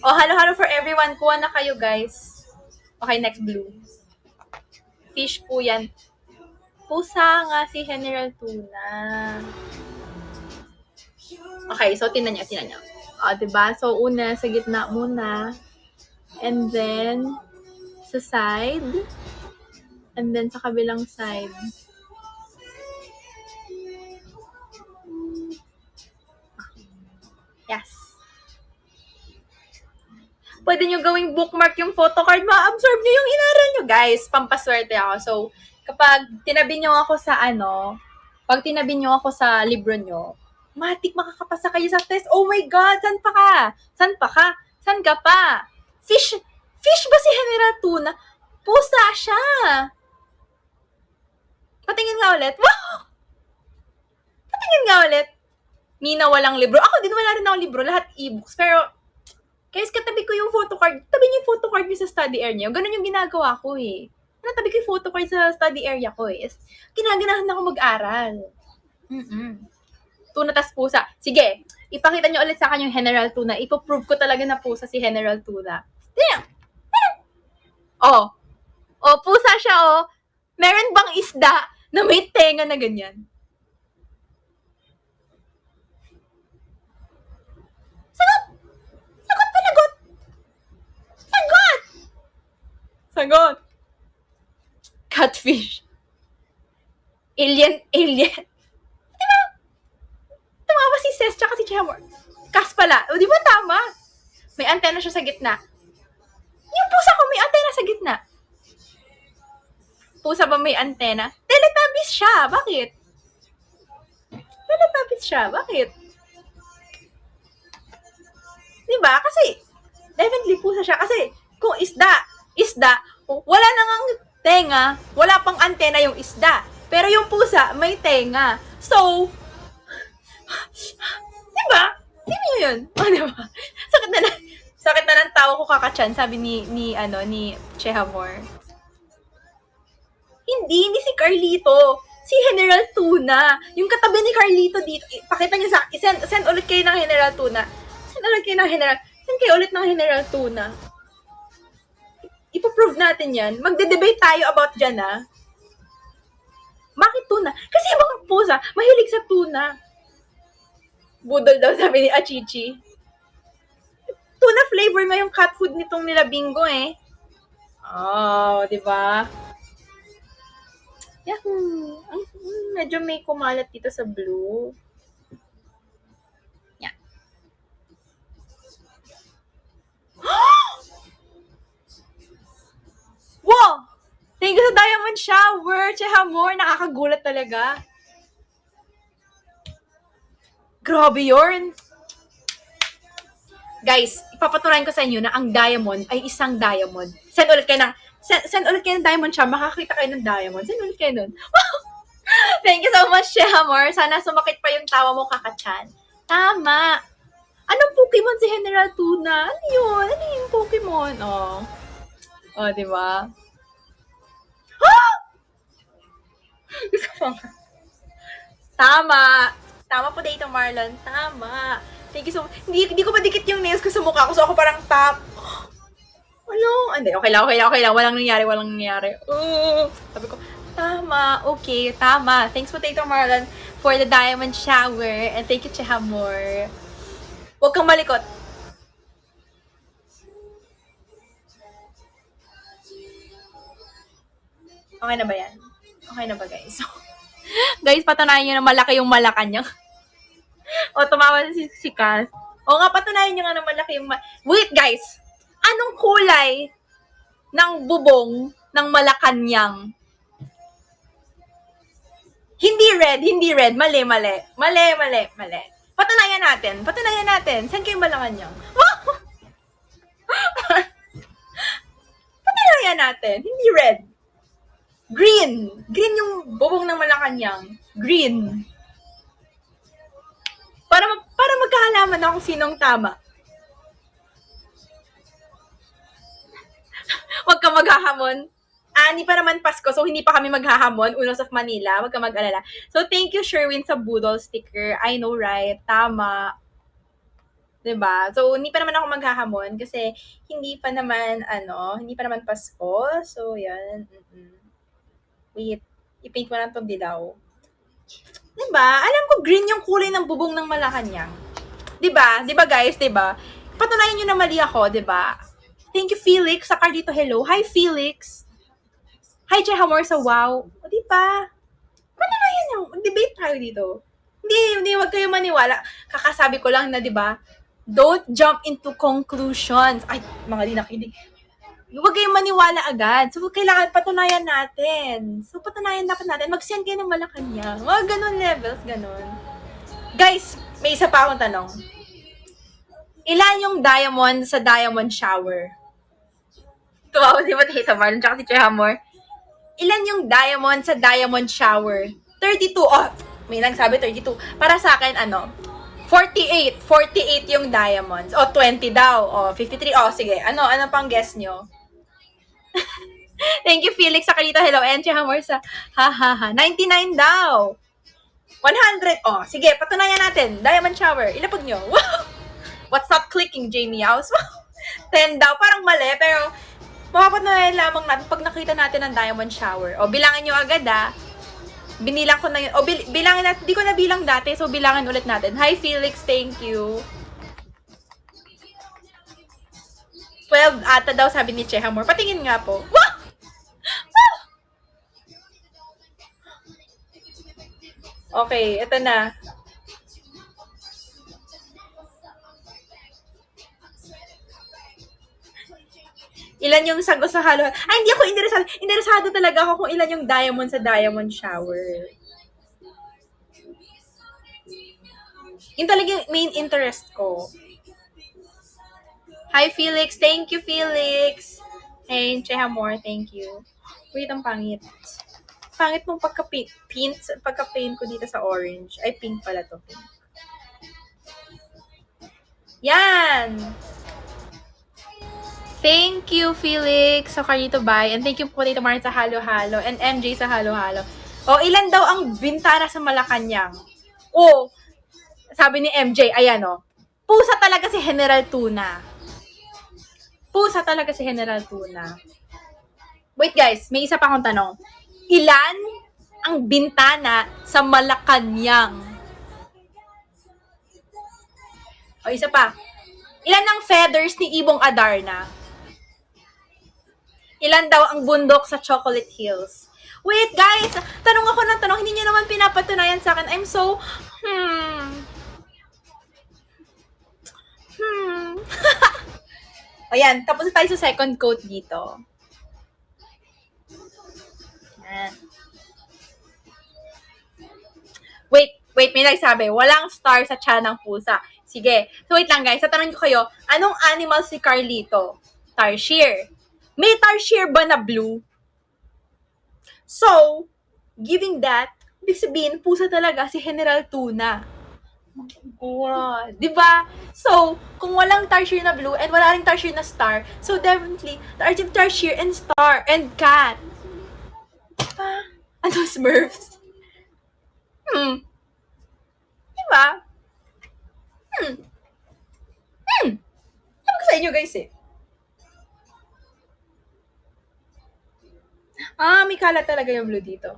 Oh, halo-halo for everyone. Kuha na kayo, guys. Okay, next blue. Fish po yan. Pusa nga si General Tuna. Okay, so tinan niya. O, diba? So, una, sa gitna muna. And then, sa side. And then, sa kabilang side. Yes. Pwede nyo gawing bookmark yung photo card. Ma-absorb nyo yung inaral nyo, guys. Pampaswerte ako. So, kapag tinabi nyo ako sa libro nyo, matik makakapasa kayo sa test. Oh my God! San ka pa? Fish ba si General Tuna? Pusa siya! Patingin nga ulit. Wow! Patingin nga ulit. Mina walang libro. Ako din wala rin ako libro. Lahat e-books. Pero, Guys, katabi ko yung photocard. Tabi niyo yung photocard niyo sa study area niyo. Ganun yung ginagawa ko eh. Natabi ko yung photocard sa study area ko eh. Ginaganahan ako mag-aral. Tuna tas pusa. Sige, ipakita niyo ulit sa akin yung General Tuna. Ipo-prove ko talaga na pusa si General Tuna. Tingnan. Oh. Oh, pusa siya oh. Meron bang isda na may tenga na ganyan? Sagot! Sagot palagot! Sagot! Sagot! Catfish. Alien. Diba? Tumawa si Ces tsaka si Chamor. Kas pala. O, di ba tama? May antena siya sa gitna. Yung pusa ko may antena sa gitna. Pusa ba may antena? Teletubbies siya. Bakit? Teletubbies siya. Bakit? Diba? Kasi, definitely pusa siya. Kasi, kung isda, wala nang tenga, wala pang antena yung isda. Pero yung pusa, may tenga. So, diba? Sino yun? O, diba? Sakit na ng tawa ko kakachan, sabi ni Chehamor. Hindi si Carlito. Si General Tuna. Yung katabi ni Carlito dito. Pakita niyo sa send ulit kayo ng General Tuna. Send kayo ulit ng General Tuna. Ipo-prove natin yan. Magde-debate tayo about dyan, ha? Bakit tuna? Kasi yung mga pusa, mahilig sa tuna. Budol daw, sabi ni Achichi. Tuna flavor nga yung cat food nitong nila Bingo, eh. Oh, di ba? Yahoo! Medyo may kumalat dito sa blue. Yan. Wow! Thank you sa Diamond Shower! Chehamor, nakakagulat talaga. Grabe yun! Guys, ipapatunayan ko sa inyo na ang diamond ay isang diamond. Send ulit kayo ng diamond siya. Makakita kayo ng diamond. Send ulit kayo nun. Thank you so much, Chehamor. Sana sumakit pa yung tawa mo, kakachan. Tama. Anong Pokemon si General Tuna? Ano yun? Ano yung Pokemon? Oh, di ba? Gusto ko nga. Tama po dito, Marlon. Tama. Thank you so much. Hindi ko madikit yung nails ko sa mukha ko, so ako parang top. Ano? Hindi, okay lang. Walang nangyari. Sabi ko, tama. Okay, tama. Thanks po, Tito Marlon, for the diamond shower. And thank you, Chehamor. Huwag kang malikot. Okay na ba yan? Okay na ba, guys? Guys, patunayan nyo na malaki yung Malacanang. O, tumawa na si Cass. O nga, patunayan nyo nga na malaki yung Wait, guys! Anong kulay ng bubong ng Malacanang? Hindi red. Mali. Patunayan natin. Saan kayo Malacanang? Patunayan natin. Hindi red. Green yung bubong ng Malacanang. Green. Para magkahalaman ako sinong tama. Huwag ka maghahamon. Ani pa naman Pasko, so hindi pa kami maghahamon. Unos of Manila, huwag ka mag-alala. So, thank you, Sherwin, sa Budol sticker. I know, right? Tama. Diba? So, hindi pa naman ako maghahamon kasi hindi pa naman Pasko. So, yan. Wait, i-paint ko lang itong dilaw. Diba? Alam ko green yung kulay ng bubong ng Malacanang. Diba? Diba, guys? Diba? Patunayan nyo na mali ako, diba? Thank you, Felix. Sa dito, hello. Hi, Felix. Hi, Chehamor sa wow. O, diba? Patunayan nyo. Mag-debate tayo dito. Hindi, wag kayo maniwala. Kakasabi ko lang na, diba? Don't jump into conclusions. Ay, mga di nakinig. Huwag kayong maniwala agad. So, kailangan patunayan natin. So, patunayan dapat natin. Mag-send kayo ng Malacanang. Mga ganun levels, ganun. Guys, may isa pa akong tanong. Ilan yung diamond sa diamond shower? Tumawa si Matita Marlon tsaka si Chehamor. Ilan yung diamond sa diamond shower? 32. Oh, may nagsabi 32. Para sa akin, 40. 48 yung diamonds. O, 20 daw. O, 53. O, sige. Ano pang guess nyo? Thank you, Felix sa kalito. Hello, Enche Hamor sa ha. 99 daw. 100. O, sige, patunayan natin. Diamond shower. Ilapag nyo. Wow! What's not clicking, Jamie House? 10 daw. Parang mali, pero mapapatunayan lamang natin pag nakita natin ang diamond shower. O, bilangin nyo agad, Binilang ko na yun. O, bilangin natin. Di ko na bilang dati, so bilangin ulit natin. Hi, Felix. Thank you. 12 ata daw, sabi ni Cheha Moore. Patingin nga po. Wow! Okay, ito na. Ilan yung sagot sa halo? Ay, hindi ako interesado. Interesado talaga ako kung ilan yung diamond sa diamond shower. Yun talaga yung main interest ko. Hi, Felix. Thank you, Felix. Hey, Cheha Moore. Thank you. Wait, ang pangit. Pangit mong pagka-paint ko dito sa orange. Ay, pink pala to. Pink. Yan! Thank you, Felix, sa Carlito Bay. And thank you po Tito Martin sa Halo-Halo. And MJ sa Halo-Halo. O, ilan daw ang bintana sa Malacanang? O, sabi ni MJ, ayan o. Pusa talaga si General Tuna. Pusa talaga si General Tuna. Wait guys, may isa pa akong tanong. Ilan ang bintana sa Malacanang? O, isa pa. Ilan ang feathers ni Ibong Adarna? Ilan daw ang bundok sa Chocolate Hills? Wait, guys! Tanong ako ng tanong. Hindi niyo naman pinapatunayan sa akin. I'm so... Ayan, tapos tayo sa second quote dito. Ayan. Wait, may nagsabi, walang star sa tiyan ng pusa. Sige. So, wait lang guys. Tatanungin ko kayo, anong animal si Carlito? Tarsier. May tarsier ba na blue? So, giving that, ibig sabihin, pusa talaga si General Tuna. Wow. Diba? So, kung walang tarsier na blue and wala rin tarsier na star, so definitely, tarsier and star and cat. Diba? Ano, Smurfs? Diba? Sabi ko sa inyo guys may kalat talaga yung blue dito.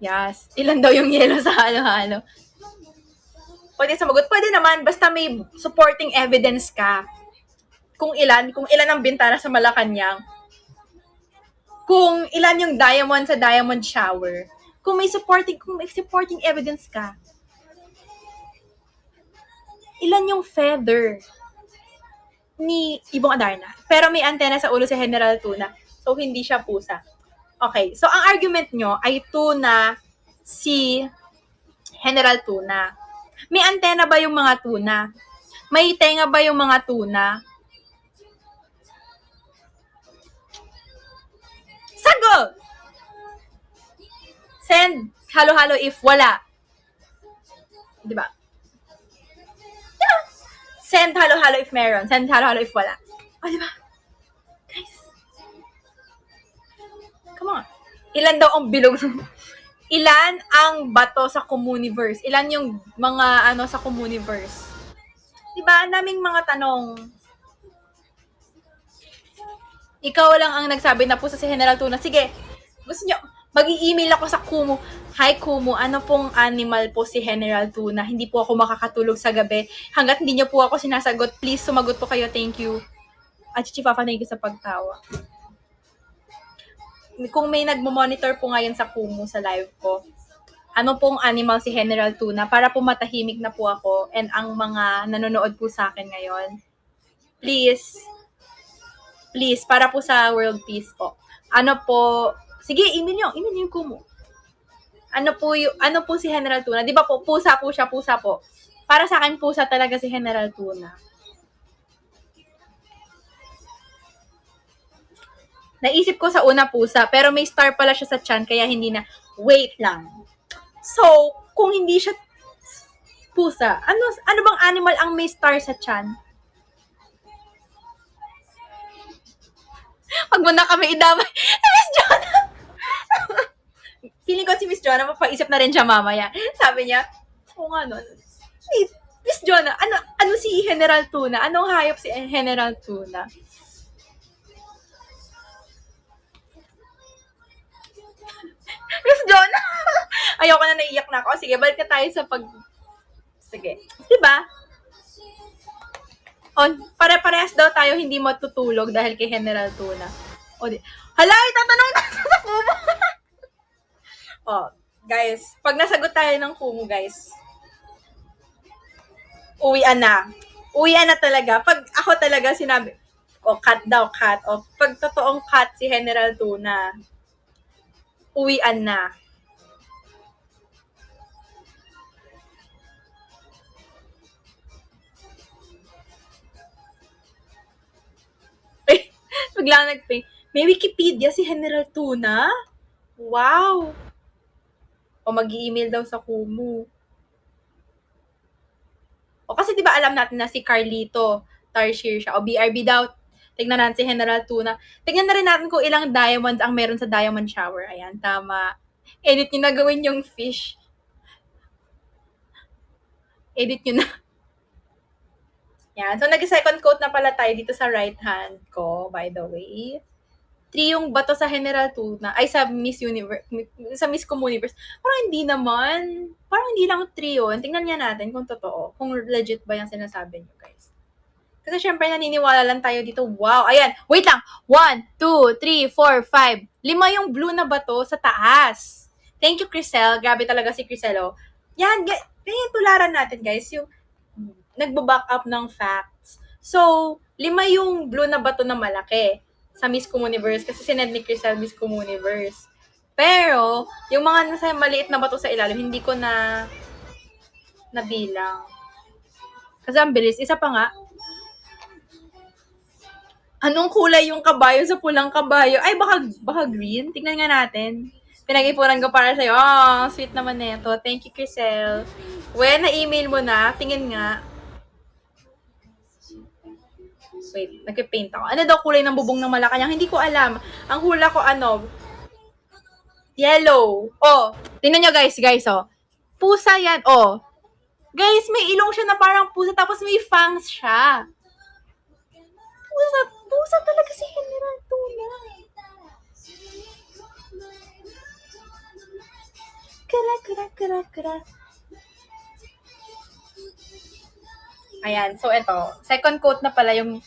Yes. Ilan daw yung yellow sa halo-halo? Pwede sumagot. Pwede naman, basta may supporting evidence ka. Kung ilan ang bintana sa Malacanang. Kung ilan yung diamond sa diamond shower. Kung may supporting evidence ka. Ilan yung feather ni Ibong Adarna. Pero may antena sa ulo si General Tuna. So, hindi siya pusa. Okay. So, ang argument nyo ay tuna si General Tuna. May antena ba yung mga tuna? May tenga ba yung mga tuna? Sagot! Send halo-halo if wala. Diba? Send halo-halo if meron. Send halo-halo if wala. O, diba? Guys. Come on. Ilan daw ang bilog? Ilan ang bato sa Communiverse? Ilan yung mga sa Communiverse? Diba? Ang daming mga tanong. Ikaw lang ang nagsabi na po sa si General Tuna. Sige, gusto nyo, mag-i-email ako sa Kumu. Hi Kumu, ano pong animal po si General Tuna? Hindi po ako makakatulog sa gabi. Hanggat hindi nyo po ako sinasagot, please sumagot po kayo. Thank you. At Chichifafa, thank you sa pagtawa. Kung may nagmo-monitor po ngayon sa Kumu sa live ko, ano pong animal si General Tuna? Para po matahimik na po ako and ang mga nanonood po sa akin ngayon. Please, para po sa world peace po. Ano po, sige, email nyo yung Kumu. Ano po si General Tuna? Di ba po, pusa po siya, pusa po. Para sa akin, pusa talaga si General Tuna. Naisip ko sa una pusa, pero may star pala siya sa chan, kaya hindi na. Wait lang. So, kung hindi siya pusa, ano bang animal ang may star sa chan? Pag mo na kami idamay. Si Miss Jonah! Feeling ko si Miss Jonah, mapaisip na rin siya mamaya. Sabi niya, oo nga no. Miss Jonah, ano si General Tuna? Anong hayop si General Tuna? Miss Jonah! Ayoko na, naiyak na ako. Sige, balik na tayo sa Sige. Diba? On, pare-parehas daw tayo hindi matutulog dahil kay General Tuna. O di. Hala, itatanong natin sa Kumu. Guys, pag nasagot tayo ng Kumu, guys, uwian na. Uwian na talaga. Pag ako talaga sinabi, cut daw, cut. Pag totoong cut si General Tuna, uwian na. Biglang nag-ping. May Wikipedia si General Tuna? Wow! O mag-email daw sa Kumu. O kasi 'di ba alam natin na si Carlito Tarsier siya. O BRB daw. Tignan natin si General Tuna. Tignan na rin natin kung ilang diamonds ang meron sa diamond shower. Ayan, tama. Edit nyo na gawin yung fish. Edit nyo na. Yan. So, nag-second quote na pala tayo dito sa right hand ko, by the way. 3 yung bato sa General Tuna. Ay, sa Miss Universe. Sa Miss Communiverse. Parang hindi naman. Parang hindi lang 3 yun. Tingnan nga natin kung totoo. Kung legit ba yung sinasabi nyo, guys. Kasi syempre, naniniwala lang tayo dito. Wow. Ayan. Wait lang. 1, 2, 3, 4, 5. 5 yung blue na bato sa taas. Thank you, Crisel. Grabe talaga si Crisel, oh. Yan. Ganyan tularan natin, guys. Yung nagbo-back up ng facts. So, 5 yung blue na bato na malaki sa Miss Communiverse kasi sinend ni Crisel Miss Communiverse. Pero, yung mga nasa maliit na bato sa ilalim, hindi ko na nabilang. Kasi ang bilis. Isa pa nga, anong kulay yung kabayo sa pulang kabayo? Ay, baka green? Tignan nga natin. Pinag-ipunan ko para sa'yo. Oh, sweet naman nito. Thank you, Crisel. When na-email mo na, tingin nga. Wait, nag-paint ako. Ano daw kulay ng bubong ng Malacanang? Hindi ko alam. Ang hula ko yellow. Oh, tingnan nyo guys, oh. Pusa yan, oh. Guys, may ilong siya na parang pusa, tapos may fangs siya. Pusa talaga si General Tuna. Kara. Ayan, so ito. Second quote na pala yung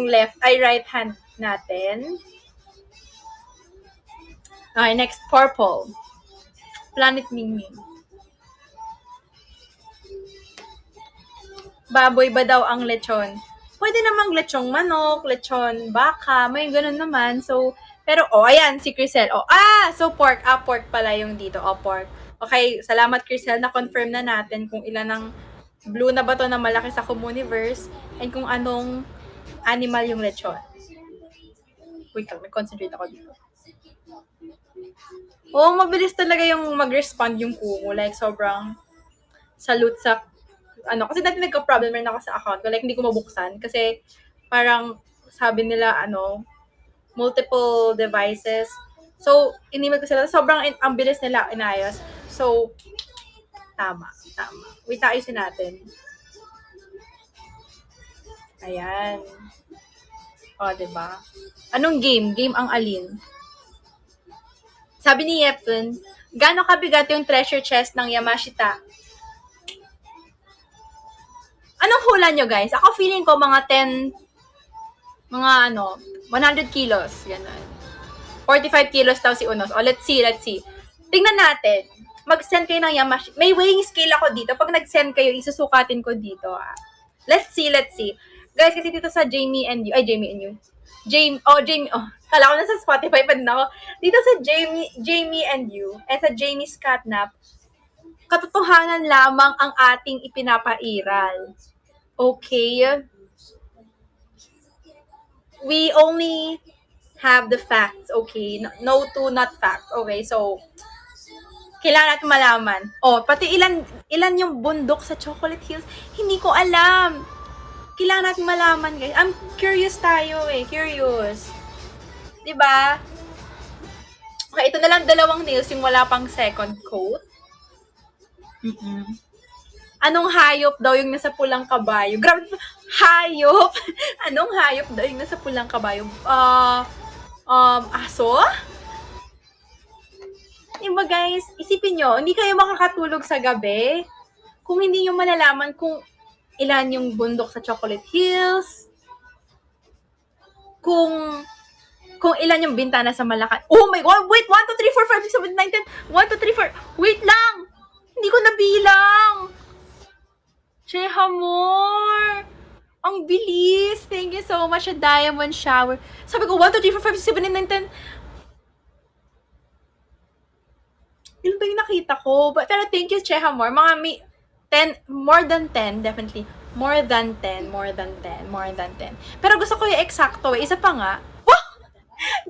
left, ay right hand natin. Okay, next, purple. Planet Mingming. Baboy ba daw ang lechon? Pwede namang lechong manok, lechon baka, may ganun naman. So, pero, ayan, si Crisel. So pork. Pork pala yung dito. Pork. Okay, salamat Crisel. Na-confirm na natin kung ilan ang blue na bato na malaki sa Communiverse and kung anong animal yung lechon. Wait lang, concentrate ako dito. Mabilis talaga yung mag-respond yung Kumu. Like, sobrang salute sa kasi dati nagka-problem rin ako sa account ko. Like, hindi ko mabuksan. Kasi, parang, sabi nila, multiple devices. So, inimig ko sila. Sobrang ang bilis nila inayos. So, tama. Wait, ayusin natin. Ayan. Diba? Anong game? Game ang alin? Sabi ni Yepton, gaano kabigat yung treasure chest ng Yamashita? Anong hula nyo, guys? Ako feeling ko mga 100 kilos. Ganun. 45 kilos daw si Unos. Let's see. Tingnan natin. Mag-send kayo ng Yamashita. May weighing scale ako dito. Pag nag-send kayo, isusukatin ko dito. Let's see. Guys, kasi dito sa Jamie and you. Kala ko na sa Spotify pa din ako. Dito sa Jamie and you, and sa Jamie's Catnap, katotohanan lamang ang ating ipinapairal. Okay? We only have the facts, okay? No, no to not facts, okay? So, kailangan natin malaman. Oh, pati ilan yung bundok sa Chocolate Hills, hindi ko alam. Kailangan natin malaman, guys. I'm curious tayo eh, curious. 'Di ba? Okay, ito na lang dalawang nails yung wala pang second coat. Mm-mm. Anong hayop daw yung nasa pulang kabayo? Grabe, hayop? Anong hayop daw yung nasa pulang kabayo? Aso? Diba guys, isipin nyo, hindi kayo makakatulog sa gabi kung hindi nyo malalaman kung ilan yung bundok sa Chocolate Hills, kung ilan yung bintana sa Malacan. Oh my God! Wait! 1, 2, 3, 4, 5, 6, 7, 8, 9, 10. 1, 2, 3, 4. Wait lang! Hindi ko nabilang! Cheha more! Ang bilis! Thank you so much, a diamond shower. Sabi ko, 1, 2, 3, 4, 5, 6, 7, 8, 9, 10. Ilan ba yung nakita ko? Pero thank you, Cheha more. Mga 10, more than 10, definitely. More than 10, more than 10, more than 10. Pero gusto ko yung eksakto eh. Isa pa nga.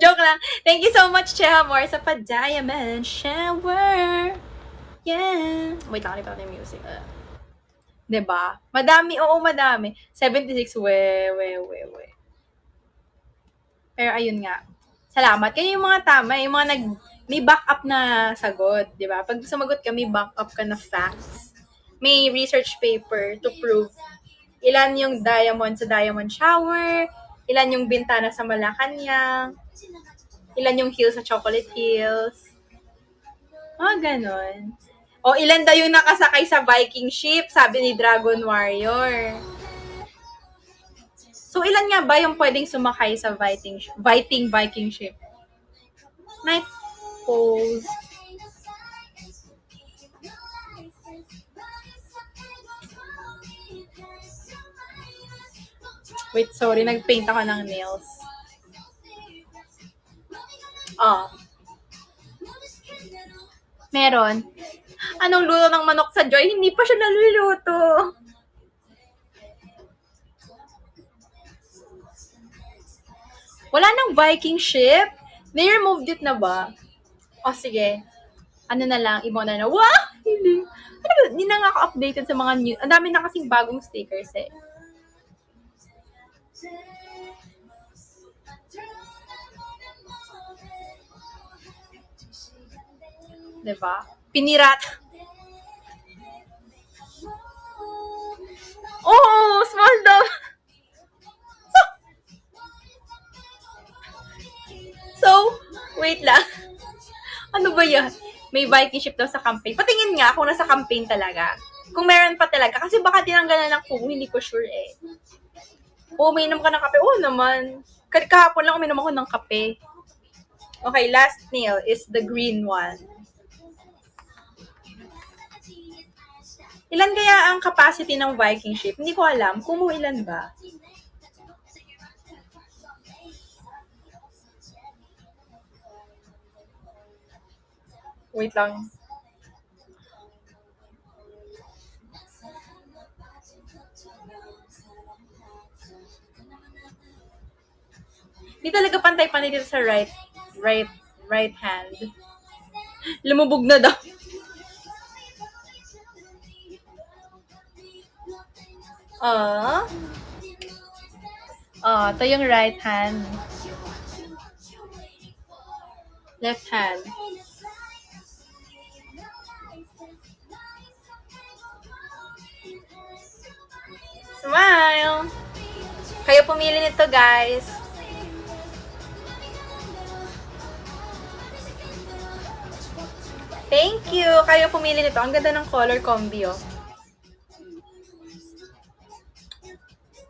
Joke lang. Thank you so much, Cheha more, sa pa-diamond shower. Yeah. Wait lang, lipat na yung music. Diba? Madami, oo, madami. 76, we. Pero ayun nga. Salamat. Kaya yung mga tama, yung mga may backup na sagot, di ba? Pag sumagot ka, may backup ka na facts. May research paper to prove ilan yung diamond sa diamond shower, ilan yung bintana sa Malacanang, ilan yung hill sa Chocolate Hills. Ganon. O ilan daw yung nakasakay sa Viking ship, sabi ni Dragon Warrior. So, ilan nga ba yung pwedeng sumakay sa Viking ship? Night pose. Wait, sorry. Nag-paint ako ng nails. Meron. Anong luto ng manok sa Joy? Hindi pa siya naluluto. Wala nang Viking ship? They removed it na ba? Sige. Ano na lang, iba na. Wow! Hindi na nga ako updated sa mga news. Ang dami na kasing bagong stickers eh. Diba? Pinirat. Oh, small dove. So, wait lang. Ano ba yan? May Viking ship daw sa campaign. Patingin nga kung nasa campaign talaga. Kung meron pa talaga. Kasi baka tinanggalan lang kung hindi ko sure eh. Uminom ka ng kape? Oo naman. Kahapon lang uminom ako ng kape. Okay, last nail is the green one. Ilan kaya ang capacity ng Viking ship? Hindi ko alam. Kung ilan ba? Wait lang. Hindi talaga pantay-pantay dito sa right hand. Lumubog na daw. Ito yung right hand. Left hand. Smile! Kayo pumili nito, guys. Thank you! Kayo pumili nito. Ang ganda ng color combi, oh.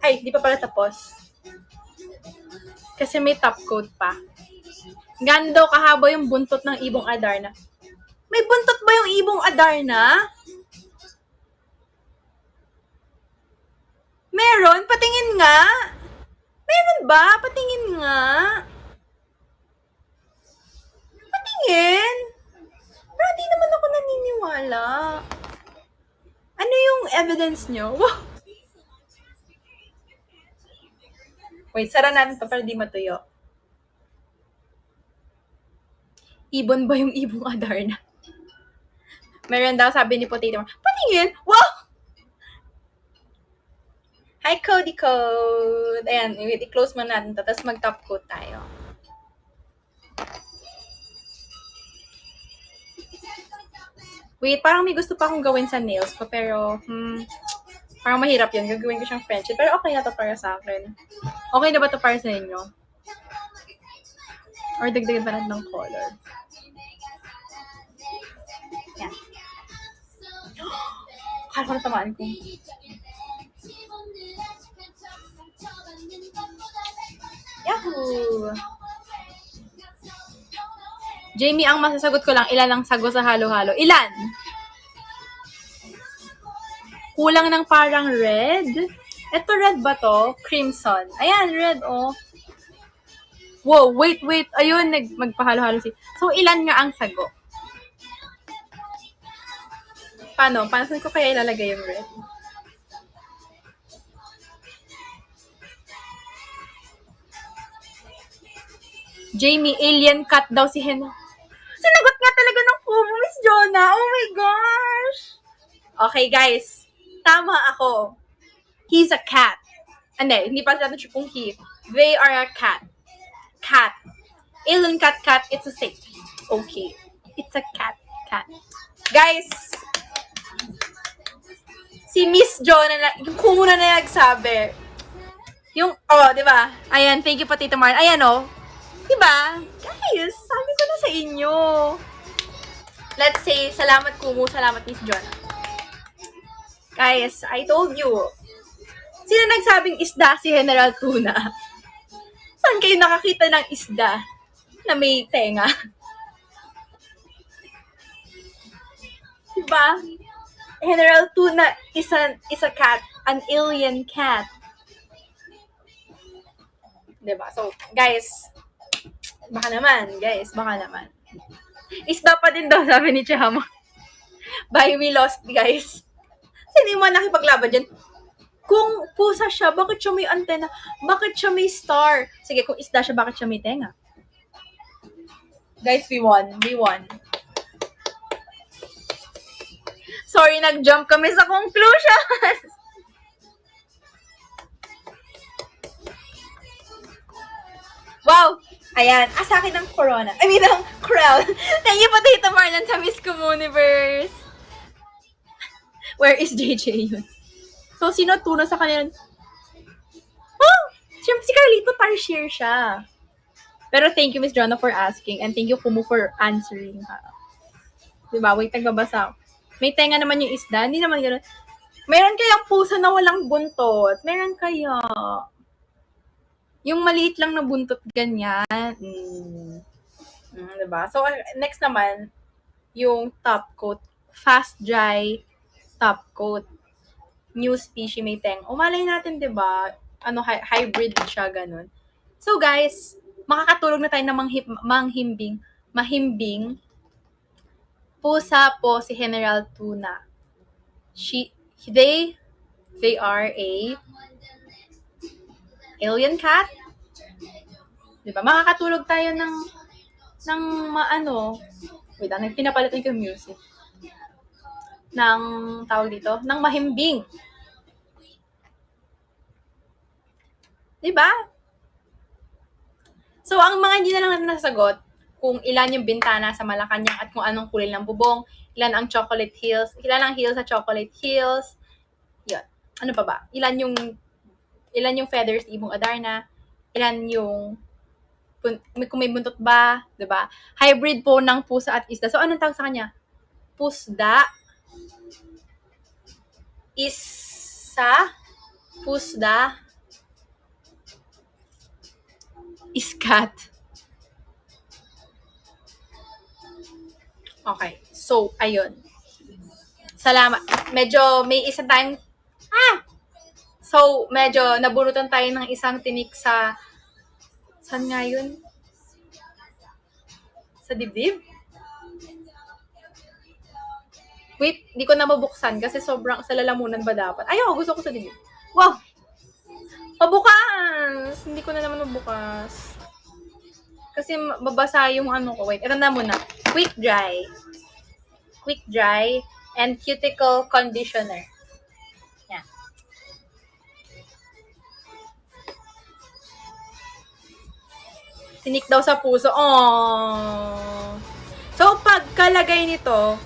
Ay, di pa pala tapos. Kasi may top coat pa. Gano'n daw kahaba yung buntot ng ibong Adarna. May buntot ba yung ibong Adarna? Meron? Patingin nga. Meron ba? Patingin nga. Patingin. Pero di naman ako naniniwala. Ano yung evidence nyo? Wow. Wait, sara natin to para di matuyo. ibon ba yung ibong Adarna? Meron daw, sabi ni Potato Mark. Patingin! Wow! Hi, Cody Code! Ayan, i-close mo natin to, tapos mag-top coat tayo. Wait, parang may gusto pa akong gawin sa nails ko, pero, parang mahirap yun. Gagawin ko siyang French. Pero okay na to para sa akin. Okay na ba to para sa inyo? Or dagdagan pa natin ng color? Yan. Akala ko natamaan ko. Yahoo! Jamie, ang masasagot ko lang, ilan ang sago sa halo-halo? Ilan? Kulang ng parang red. Ito red ba to? Crimson. Ayan, red, oh. Wow, wait. Ayun, magpahalo-halo si. So, ilan nga ang sago? Paano? Paano ko kaya ilalagay yung red? Jamie, alien cat daw si Hen. Sinagot nga talaga ng Kumu, Miss Jonah. Oh my gosh. Okay, guys. Tama ako. He's a cat. Hindi pa natin siya kung he. They are a cat. Cat. Alien cat, it's a safe. Okay. It's a cat. Guys, si Miss Jonah, yung Kumu na nagsabi. Yung, di ba? Ayan, thank you, Potato Marn. Ayan, diba? Guys, sabi ko na sa inyo. Let's say, salamat Kumu, salamat Miss Jonah. Guys, I told you. Sino nagsabing isda? Si General Tuna. Saan kayo nakakita ng isda na may tenga? Diba? General Tuna is a cat. An alien cat. Diba? So, guys, baka naman. Isda pa din daw, sabi ni Chama. Bye, we lost, guys. Sino yung mga nakipaglaban dyan? Kung pusa siya, bakit siya may antena? Bakit siya may star? Sige, kung isda siya, bakit siya may tenga? Guys, we won. Sorry, nag-jump kami sa conclusion. Wow! Ayan. Sa akin ang corona. Ang crown. Thank you, Potato Marlon, sa Miss Communiverse. Where is JJ yun? So, sino tuna sa kanila? Siyempre si Carlito Tarsier siya. Pero thank you, Miss Jonah, for asking. And thank you, Kumu, for answering. Diba? Wait, nagbabasa. May tenga naman yung isda. Hindi naman gano'n. Meron kayang pusa na walang buntot. Meron kaya. Yung maliit lang na buntot, ganyan. Diba? So, next naman, yung top coat. Fast dry top coat. New species may teng. Malay natin, diba? Hybrid siya, ganun. So, guys, makakatulog na tayo ng mahimbing. Pusa po si General Tuna. They are a alien cat. Diba? Makakatulog tayo ng wait, pinapalitan ko yung music. Tawag dito, ng mahimbing. Diba? So, ang mga hindi na lang natin nasagot, kung ilan yung bintana sa Malacanang at kung anong kulay ng bubong, ilan ang chocolate hills, ilan ang hills sa chocolate hills, yun. Ano pa ba? Ilan yung feathers ibong Adarna, ilan yung kung may buntot ba, diba? Hybrid po ng pusa at isda. So, anong tawag sa kanya? Pusda, pusda, iskat. Okay. So, ayun. Salamat. Medyo may isa tayong So, medyo nabunutan tayo ng isang tinik sa saan nga yun? Sa dibdib? Wait, di ko na mabuksan kasi sobrang sa lalamunan ba dapat? Ayaw, gusto ko sa dibdib. Wow! Mabukas! Hindi ko na naman mabukas. Kasi babasa yung ano ko. Wait, ito na muna. Quick dry. Quick dry and cuticle conditioner. Yan. Tinik daw sa puso. Oh. So, pagkalagay nito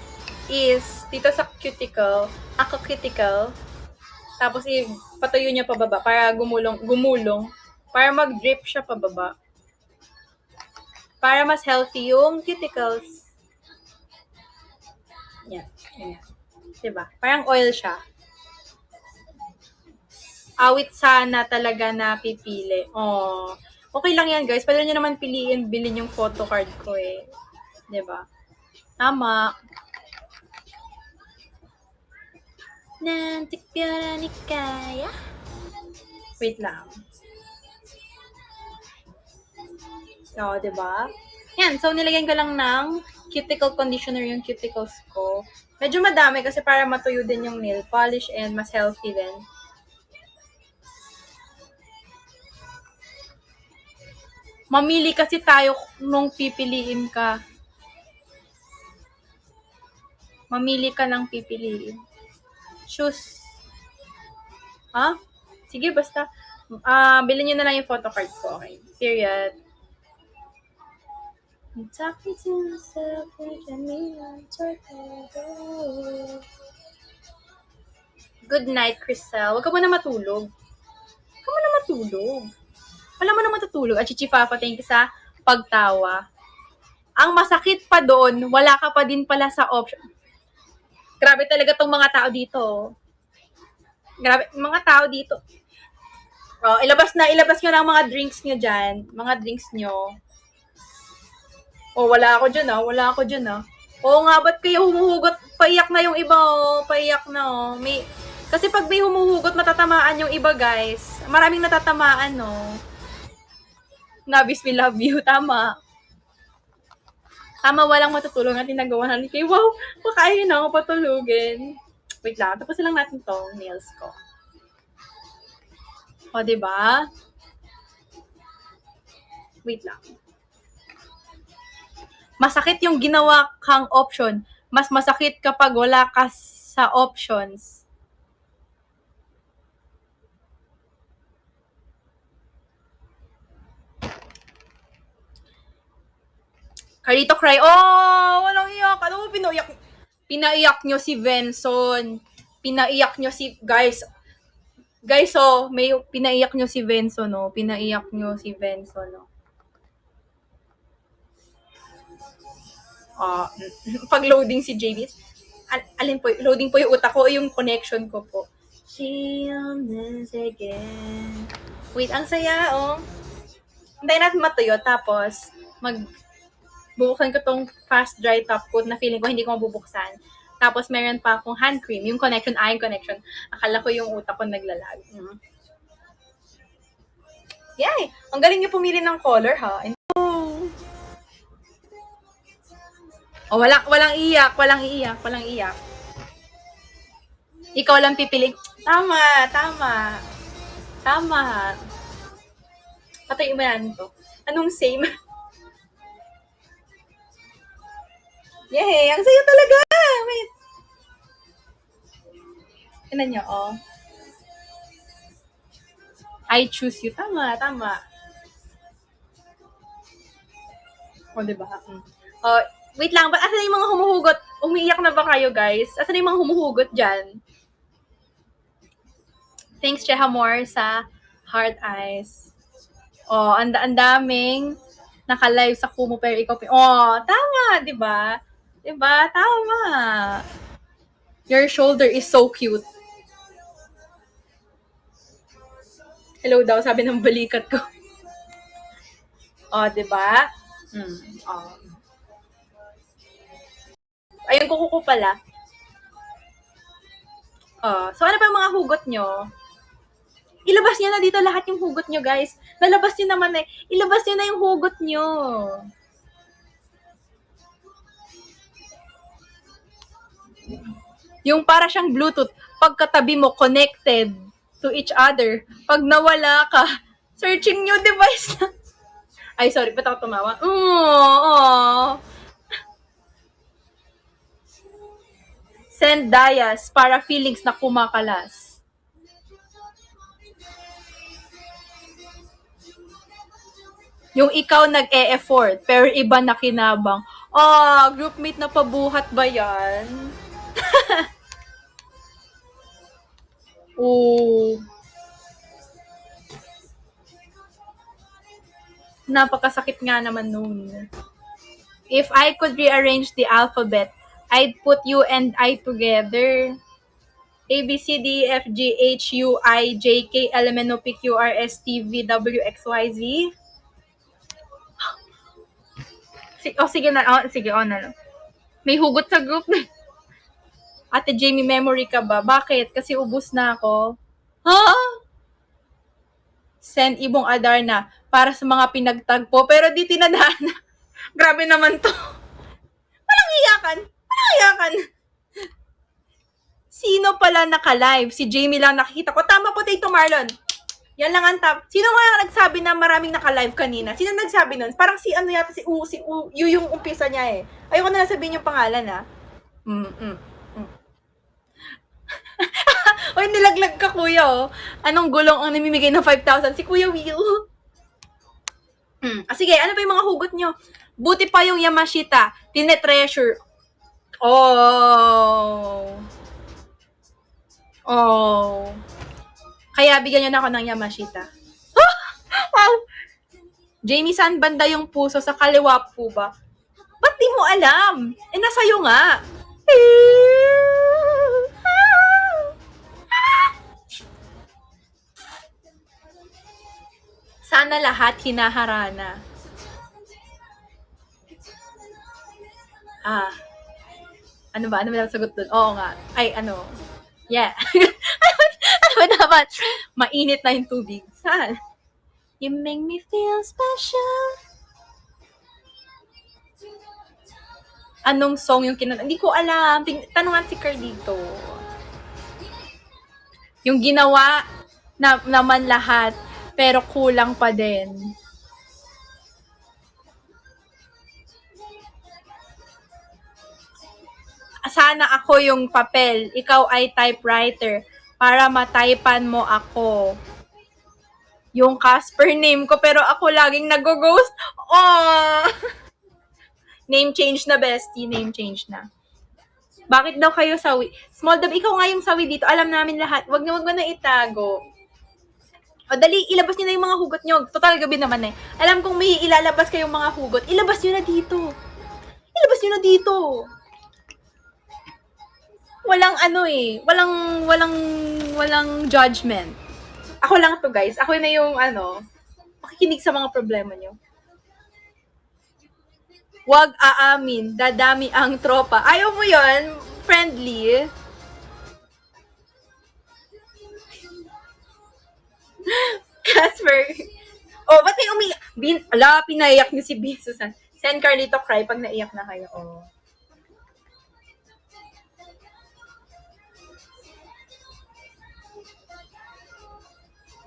is dito sa cuticle, ako cuticle, tapos ipatuyo niya pababa para gumulong, para mag-drip siya pababa. Para mas healthy yung cuticles. Yan. Yan. Diba? Parang oil siya. Awit sana talaga na pipili. Oh. Okay lang yan, guys. Pwede nyo naman piliin, bilhin yung photo card ko eh. Diba? Tama. Nantik piyara ni Kaya. Wait lang. O, diba? Yan. So, nilagyan ko lang ng cuticle conditioner yung cuticles ko. Medyo madami kasi para matuyo din yung nail polish and mas healthy din. Mamili kasi tayo nung pipiliin ka. Mamili ka ng pipiliin. Shoes. Ha? Sige, basta. Bilhin nyo na lang yung photo cards ko. Okay. Period. I'm talking to myself, thinking me on torpedo. Good night, Crystal. Huwag ka muna matulog. Huwag ka muna matulog. Wala mo na matutulog. At Chichifafa, thank you sa pagtawa. Ang masakit pa doon, wala ka pa din pala sa option. Grabe talaga tong mga tao dito. Grabe, mga tao dito. Oh, ilabas nyo lang mga drinks nyo dyan. Mga drinks nyo. Oh, wala ako dyan Oo nga, ba't kayo humuhugot? Paiyak na yung iba, oh. Paiyak na, oh. Kasi pag may humuhugot, matatamaan yung iba, guys. Maraming natatamaan, no. Nabis, we love you. Tama. Tama, walang matutulog at tinagawa natin kay, wow, pakain na ako patulugin. Wait lang, tapos lang natin tong nails ko. O, diba? Wait lang. Masakit yung ginawa kang option. Mas masakit kapag wala ka sa options. Carito cry. Oh, walang iyak. Ano mo pinaiyak nyo si Venson. Pinaiyak nyo si, guys, oh, may pinaiyak nyo si Venson, no? Pinaiyak nyo si Venson, no? Pag loading si JB, alin po, loading po yung utak ko, yung connection ko po. She on this again. Wait, ang saya, oh. Hintayin natin matuyo, tapos, bubuksan ko tong fast dry top coat na feeling ko hindi ko mabubuksan. Tapos, meron pa akong hand cream, yung connection, eye connection. Akala ko yung utak ko naglalag. Yay! Ang galing niyo pumili ng color, ha? Oh, walang iyak. Ikaw lang pipili. Tama. Patayin mo yan to. Anong same? Yay! Ang sayo talaga! Wait. Tignan nyo, oh. I choose you. Tama. O, diba? Wait lang, asan yung mga humuhugot? Umiiyak na ba kayo, guys? Asan yung mga humuhugot dyan? Thanks, Chehamore, sa heart eyes. Oh, ang daming naka-live sa Kumu, pero ikaw, tama, diba? Tama. Your shoulder is so cute. Hello daw, sabi ng balikat ko. Diba? Ayun, kuko ko pala. So, ano pa yung mga hugot nyo? Ilabas nyo na dito lahat yung hugot nyo, guys. Nalabas nyo naman eh. Ilabas nyo na yung hugot nyo. Yung para siyang Bluetooth, pagkatabi mo, connected to each other. Pag nawala ka, searching new device na. Ay, sorry, ba't ako tumawa? Oh. Send Dias para feelings na kumakalas. Yung ikaw nag-e-effort, pero iba na kinabang. Groupmate na pabuhat ba yan? Oo. Napakasakit nga naman nun. If I could rearrange the alphabet, I'd put you and I together. A, B, C, D, E, F, G, H, U, I, J, K, L, M, N, O, P, Q, R, S, T, V, W, X, Y, Z. Sige na. Sige, na lang. May hugot sa group. Ate Jamie, memory ka ba? Bakit? Kasi ubus na ako. Ha? Send Ibong Adarna para sa mga pinagtagpo pero di tinadhana. Grabe naman to. Walang iyakan. Sino pala naka-live? Si Jamie lang nakikita ko. Tama po, Tito Marlon. Yan lang ang top. Sino nga nagsabi na maraming naka-live kanina? Sino nagsabi nun? Parang si ano yata, si U, yung umpisa niya eh. Ayoko na lang sabihin yung pangalan ha. Oy, nilaglag ka kuya oh. Anong gulong ang namimigay ng 5,000? Si Kuya Will. Sige, ano ba yung mga hugot nyo? Buti pa yung Yamashita. Tinetreasure. Oh. Kaya bigyan nyo na ako ng Yamashita. Wow! Jamie, saan banda yung puso? Sa kaliwa po ba? Ba't di mo alam? Nasa'yo nga. Sana lahat hinaharana. Ano ba sagot dun? Oo nga. Ay, ano? Yeah. Ano ba dapat? Mainit na yung tubig. Saan? You make me feel special. Anong song yung Hindi ko alam. Tanungan si Carlito. Yung ginawa naman lahat, pero kulang pa din. Sana ako yung papel, ikaw ay typewriter, para mataypan mo ako. Yung Casper name ko, pero ako laging nag-ghost. Name change na, bestie. Name change na. Bakit daw kayo sawi? Small Dab, ikaw nga yung sawi dito. Alam namin lahat. Wag mo na itago. Dali, ilabas niyo na yung mga hugot nyo. Total, gabi naman eh. Alam kong may ilalabas kayong mga hugot. Ilabas niyo na dito. Walang walang judgment. Ako lang to, guys. Ako na yung makikinig sa mga problema nyo. Wag aamin, dadami ang tropa. Ayaw mo yon, friendly. Casper. Ba't may umiyak? Pinaiyak niyo si Bin Susan. Send Carlito cry pag naiyak na kayo.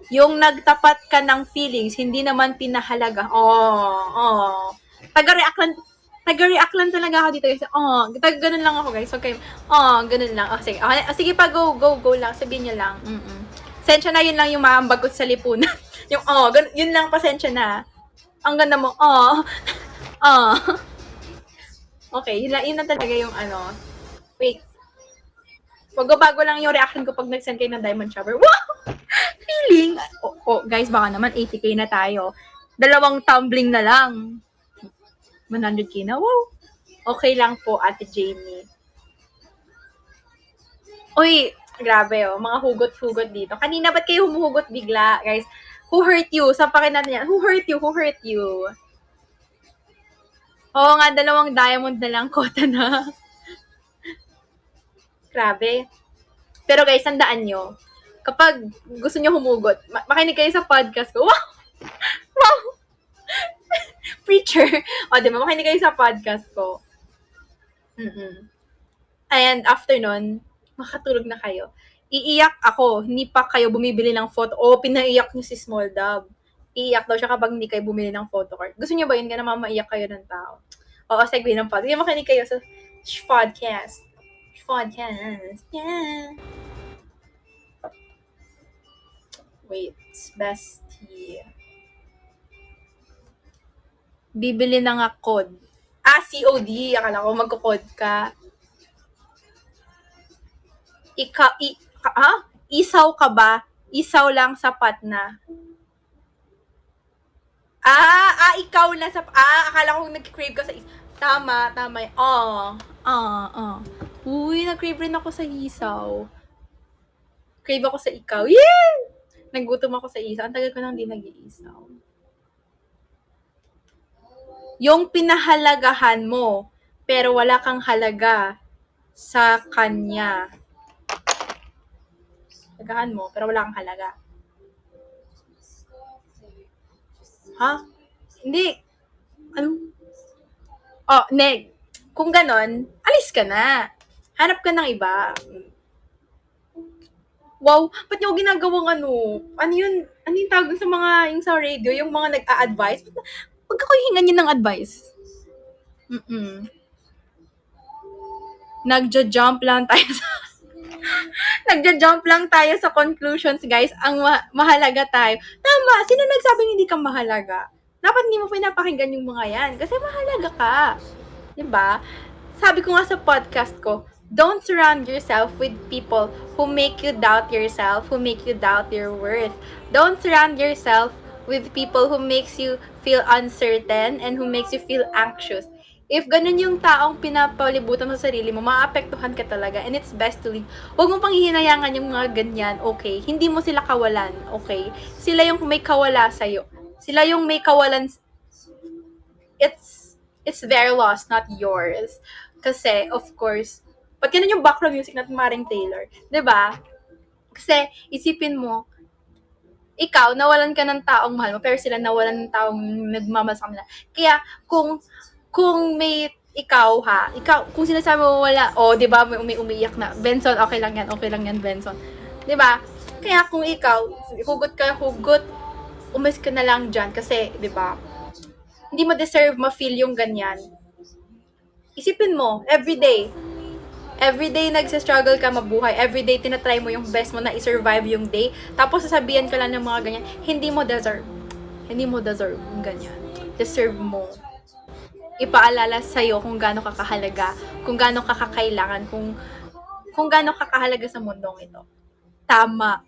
Yung nagtapat ka ng feelings, hindi naman pinahalaga. Taga-react lang talaga ako dito, guys. Ganun lang ako, guys. Okay. Ganun lang. Sige. Sige pa, go lang. Sabihin niyo lang. Sensya na, yun lang yung maambag ko sa lipunan. Yung, yun lang, pasensya na. Ang ganda mo, Okay, yun lang talaga yung wait. Bago lang yung reaction ko pag nag-send kayo ng diamond shower. Wow! Feeling! Guys, baka naman 80k na tayo. 2 tumbling na lang. 100k na. Wow! Okay lang po, Ate Jamie. Uy, grabe mga hugot-hugot dito. Kanina ba't kayo humuhugot bigla, guys? Who hurt you? Sampakin natin yan. Who hurt you? Oo nga, 2 diamond na lang, kota na. Grabe. Pero guys, tandaan nyo, kapag gusto nyo humugot, makinig kayo sa podcast ko. Wow! Preacher. Diba? Makinig kayo sa podcast ko. And after nun, makatulog na kayo. Iiyak ako, hindi pa kayo bumibili ng photo. Pinaiyak nyo si Small Dab. iiyak daw siya kapag hindi kayo bumili ng photocard. Gusto niyo ba yun? Kaya maiyak kayo ng tao. Oo, segue ng podcast. Sige, makinig kayo sa podcast. Podcast. Yeah. Wait. Bestie. Bibili na nga code. COD. Akala ko magko-code ka. Isaw ka ba? Isaw lang sapat na. Ikaw na sa... akala ko nag-crave ka sa... Tama. Uy, nag-crave rin ako sa isaw. Crave ako sa ikaw. Yeah! Nagutom ako sa isaw. Ang tagal ko nang di nag-iisaw. Yung pinahalagahan mo, pero wala kang halaga sa kanya. Halagahan mo, pero wala kang halaga. Hindi. Ano? Neg. Kung ganon, alis ka na. Hanap ka ng iba. Wow, ba't niyo ginagawang ano? Ano yun? Ano yung tawag sa mga, yung sa radio, yung mga nag-a-advise? Huwag ako hingan niyo ng advice. Nagja-jump lang tayo sa... Nagja-jump lang tayo sa conclusions, guys. Ang mahalaga tayo. Tama, sino nagsabing hindi ka mahalaga? Dapat hindi mo pinapakinggan yung mga yan. Kasi mahalaga ka. Diba? Sabi ko nga sa podcast ko, don't surround yourself with people who make you doubt yourself, who make you doubt your worth. Don't surround yourself with people who makes you feel uncertain and who makes you feel anxious. If ganun yung taong pinapalibutan mo sa sarili mo, maapektuhan ka talaga and it's best to leave. Huwag mo pang hihinayangan yung mga ganyan, okay? Hindi mo sila kawalan, okay? Sila yung may kawala sa'yo. Sila yung may kawalan. It's their loss, not yours. Kasi, of course, pag ganun yung background music natin Maring Taylor, 'di ba? Kasi, isipin mo, ikaw, nawalan ka ng taong mahal mo, pero sila nawalan ng taong nagmamahal sa kanila. Kaya, kung may ikaw, kung sinasabi mo wala, 'di ba, may umiiyak na, Benson, okay lang yan, Benson. 'Di ba? Kaya kung ikaw, hugot, umalis ka na lang diyan kasi, 'di ba? Hindi mo deserve ma-feel yung ganyan. Isipin mo, everyday nagsa-struggle ka mabuhay. Everyday tinatry mo yung best mo na i-survive yung day. Tapos sasabihan ka lang ng mga ganyan. Hindi mo deserve yung ganyan. Deserve mo. Ipaalala sa'yo kung gaano ka kahalaga, kung gaano ka kakailangan, kung gaano ka kahalaga sa mundong ito. Tama.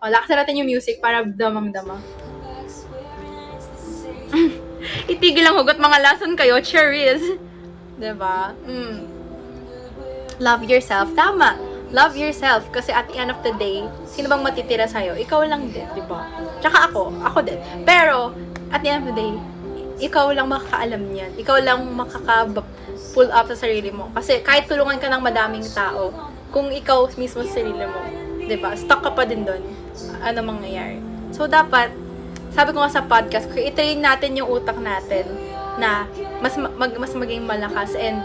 Lakasan natin yung music para damang-dama. Itigil ang hugot, mga lason kayo, cherries. Diba? Love yourself. Tama. Love yourself. Kasi at the end of the day, sino bang matitira sa'yo? Ikaw lang din, diba? Tsaka ako din. Pero, at the end of the day, ikaw lang makakaalam niyan. Ikaw lang makaka-pull up sa sarili mo. Kasi kahit tulungan ka ng madaming tao, kung ikaw mismo sa sarili mo, diba? Stuck ka pa din doon. Ano mangyayari? So, dapat, sabi ko nga sa podcast, i-train natin yung utak natin na mas maging malakas and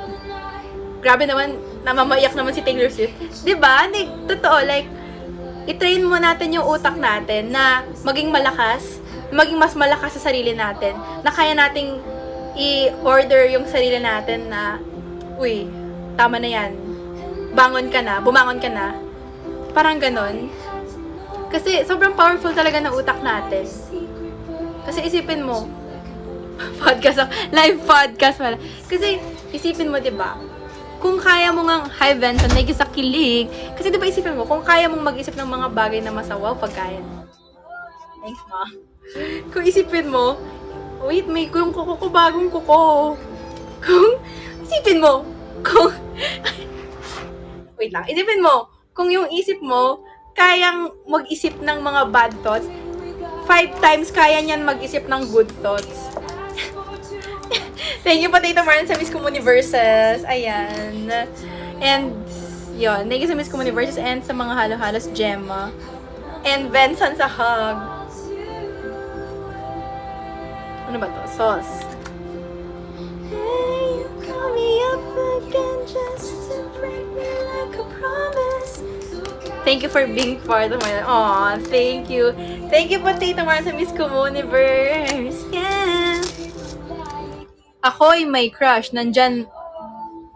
grabe naman, namamaiyak naman si Taylor Swift. Diba? Totoo, like, i-train mo natin yung utak natin na maging malakas, maging mas malakas sa sarili natin, na kaya nating i-order yung sarili natin na, uy, tama na yan. Bumangon ka na. Parang ganon. Kasi sobrang powerful talaga ng utak natin. Kasi isipin mo, live podcast pala. Kasi isipin mo, diba? Kung kaya mo ngang, hi Benson, naging sa kilig. Kasi diba isipin mo, kung kaya mong mag-isip ng mga bagay na masawaw, pagkain. Thanks, ma. Kung isipin mo, wait, may yung kuko ko, bagong kuko. Isipin mo, wait lang, isipin mo, kung yung isip mo, kayang mag-isip ng mga bad thoughts, 5 times kaya niyan mag-isip ng good thoughts. Thank you, Potato Martin, sa Miss Communiverses. Ayan. And, yun. Thank you sa Miss Communiverses and sa mga halo-halos Gemma. And Benson sa hug. Ano ba to? Sauce. Hey, you call me up again just to break me like a promise. Thank you for being part of my... Aw, thank you. Thank you po, Tita Mara, sa Miss Communiverse. Yeah. Ako'y may crush. Nandyan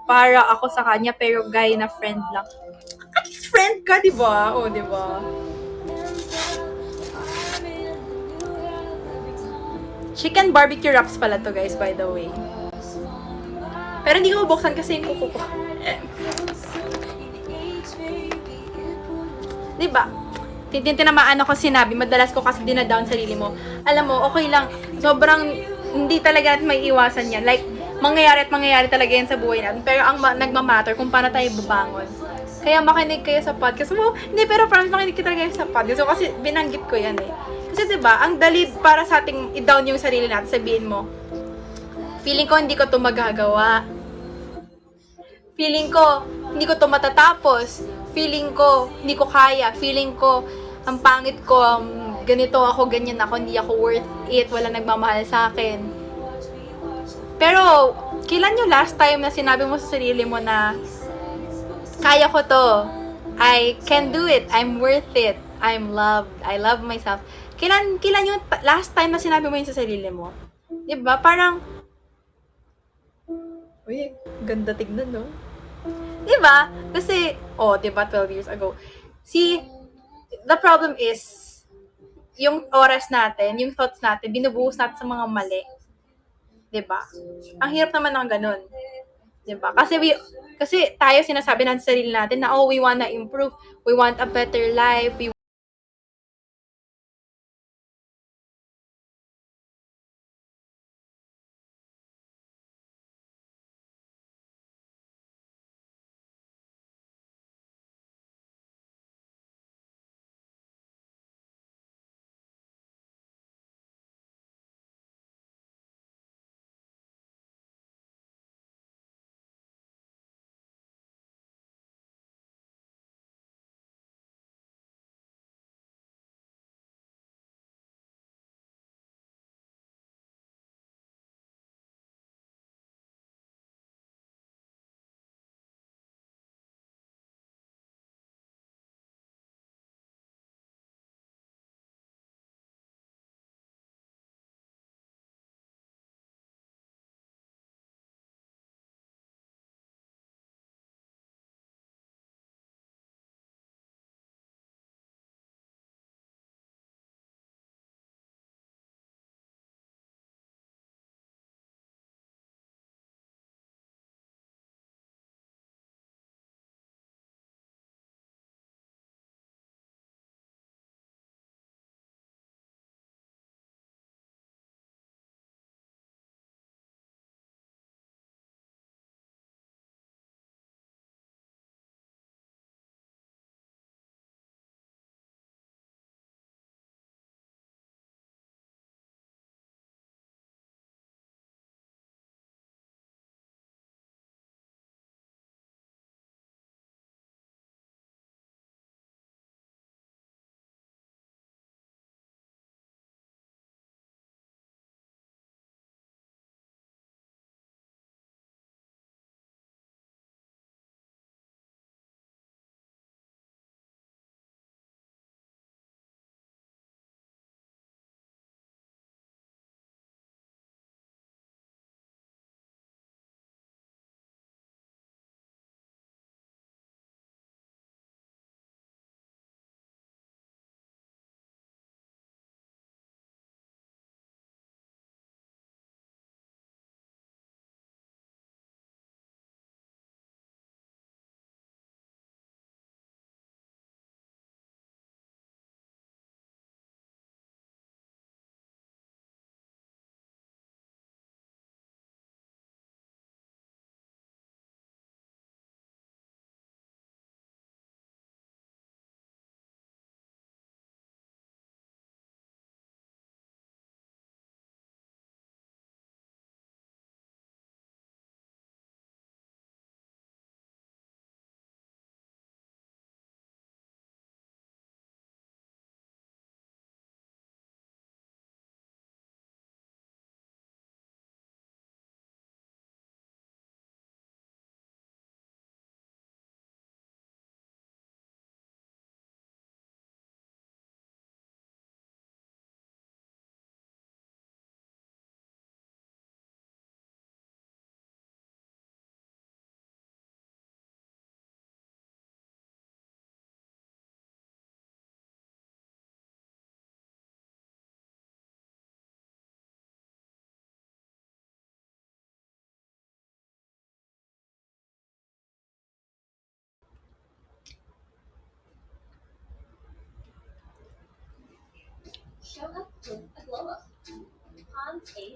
para ako sa kanya, pero guy na friend lang. At least friend ka, di ba? O, di ba? Chicken barbecue wraps pala to, guys, by the way. Pero hindi ko buksan kasi yung kuko ko. Diba? Tinamaan ako sinabi, madalas ko kasi dinadown sarili mo. Alam mo, okay lang. Sobrang hindi talaga natin may iwasan yan. Like, mangyayari at mangyayari talaga yan sa buhay natin. Pero ang nagmamatter kung paano tayo babangon. Kaya makinig kayo sa podcast mo. Hindi, pero promise makinig kayo talaga sa podcast. So, kasi binanggit ko yan eh. Kasi diba, ang dali para sa ating i-down yung sarili natin. Sabihin mo, feeling ko hindi ko to magagawa. Feeling ko, hindi ko to matatapos. Feeling ko, hindi ko kaya. Feeling ko, ang pangit ko, ganito ako, ganyan ako, hindi ako worth it, wala nagmamahal sa akin. Pero, kailan yung last time na sinabi mo sa sarili mo na, kaya ko to, I can do it, I'm worth it, I'm loved, I love myself. Kailan yung last time na sinabi mo yun sa sarili mo? Diba? Parang, uy, ganda tignan, no? Diba? Kasi, diba, 12 years ago. See, the problem is, yung oras natin, yung thoughts natin, binubuhos natin sa mga mali. Diba? Ang hirap naman ng ganun. Diba? Kasi tayo sinasabi natin sa sarili natin na, we wanna improve, we want a better life, we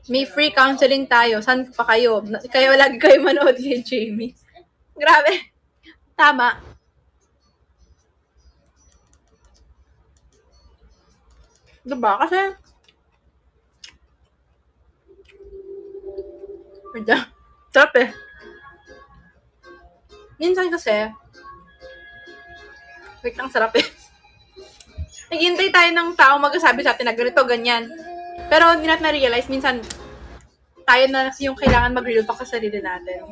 May free counseling tayo. Saan pa kayo? Kaya lagi kayo manood kay Jamie. Grabe. Tama. Diba? Kasi, sarap eh. Minsan kasi, wait lang, sarap eh. Naghihintay tayo ng tao magsasabi sa atin na ganito, ganyan. Pero hindi natin na-realize, minsan, tayo na yung kailangan mag-real talk sa sarili natin.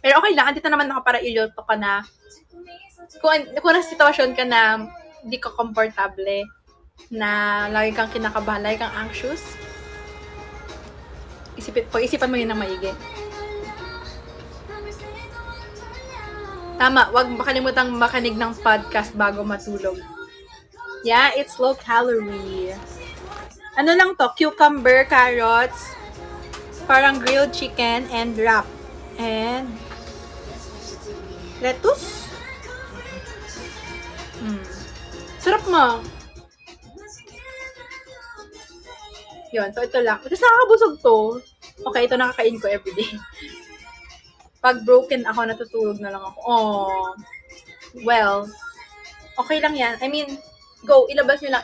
Pero okay lang, andito naman ako para i-real talk ka na kung nasa sitwasyon ka na hindi ka komportable, na lagi kang kinakabahan, lagi kang anxious, pag-isipan mo yun ng maigi. Tama, wag makalimutang makinig ng podcast bago matulog. Yeah, it's low calorie. Ano lang to? Cucumber, carrots, parang grilled chicken, and wrap. And lettuce. Sarap mo. Yun, so ito lang. Tapos nakakabusog to. Okay, ito nakakain ko everyday. Pag broken ako, natutulog na lang ako. Oh. Well, okay lang yan. I mean, go, ilabas nyo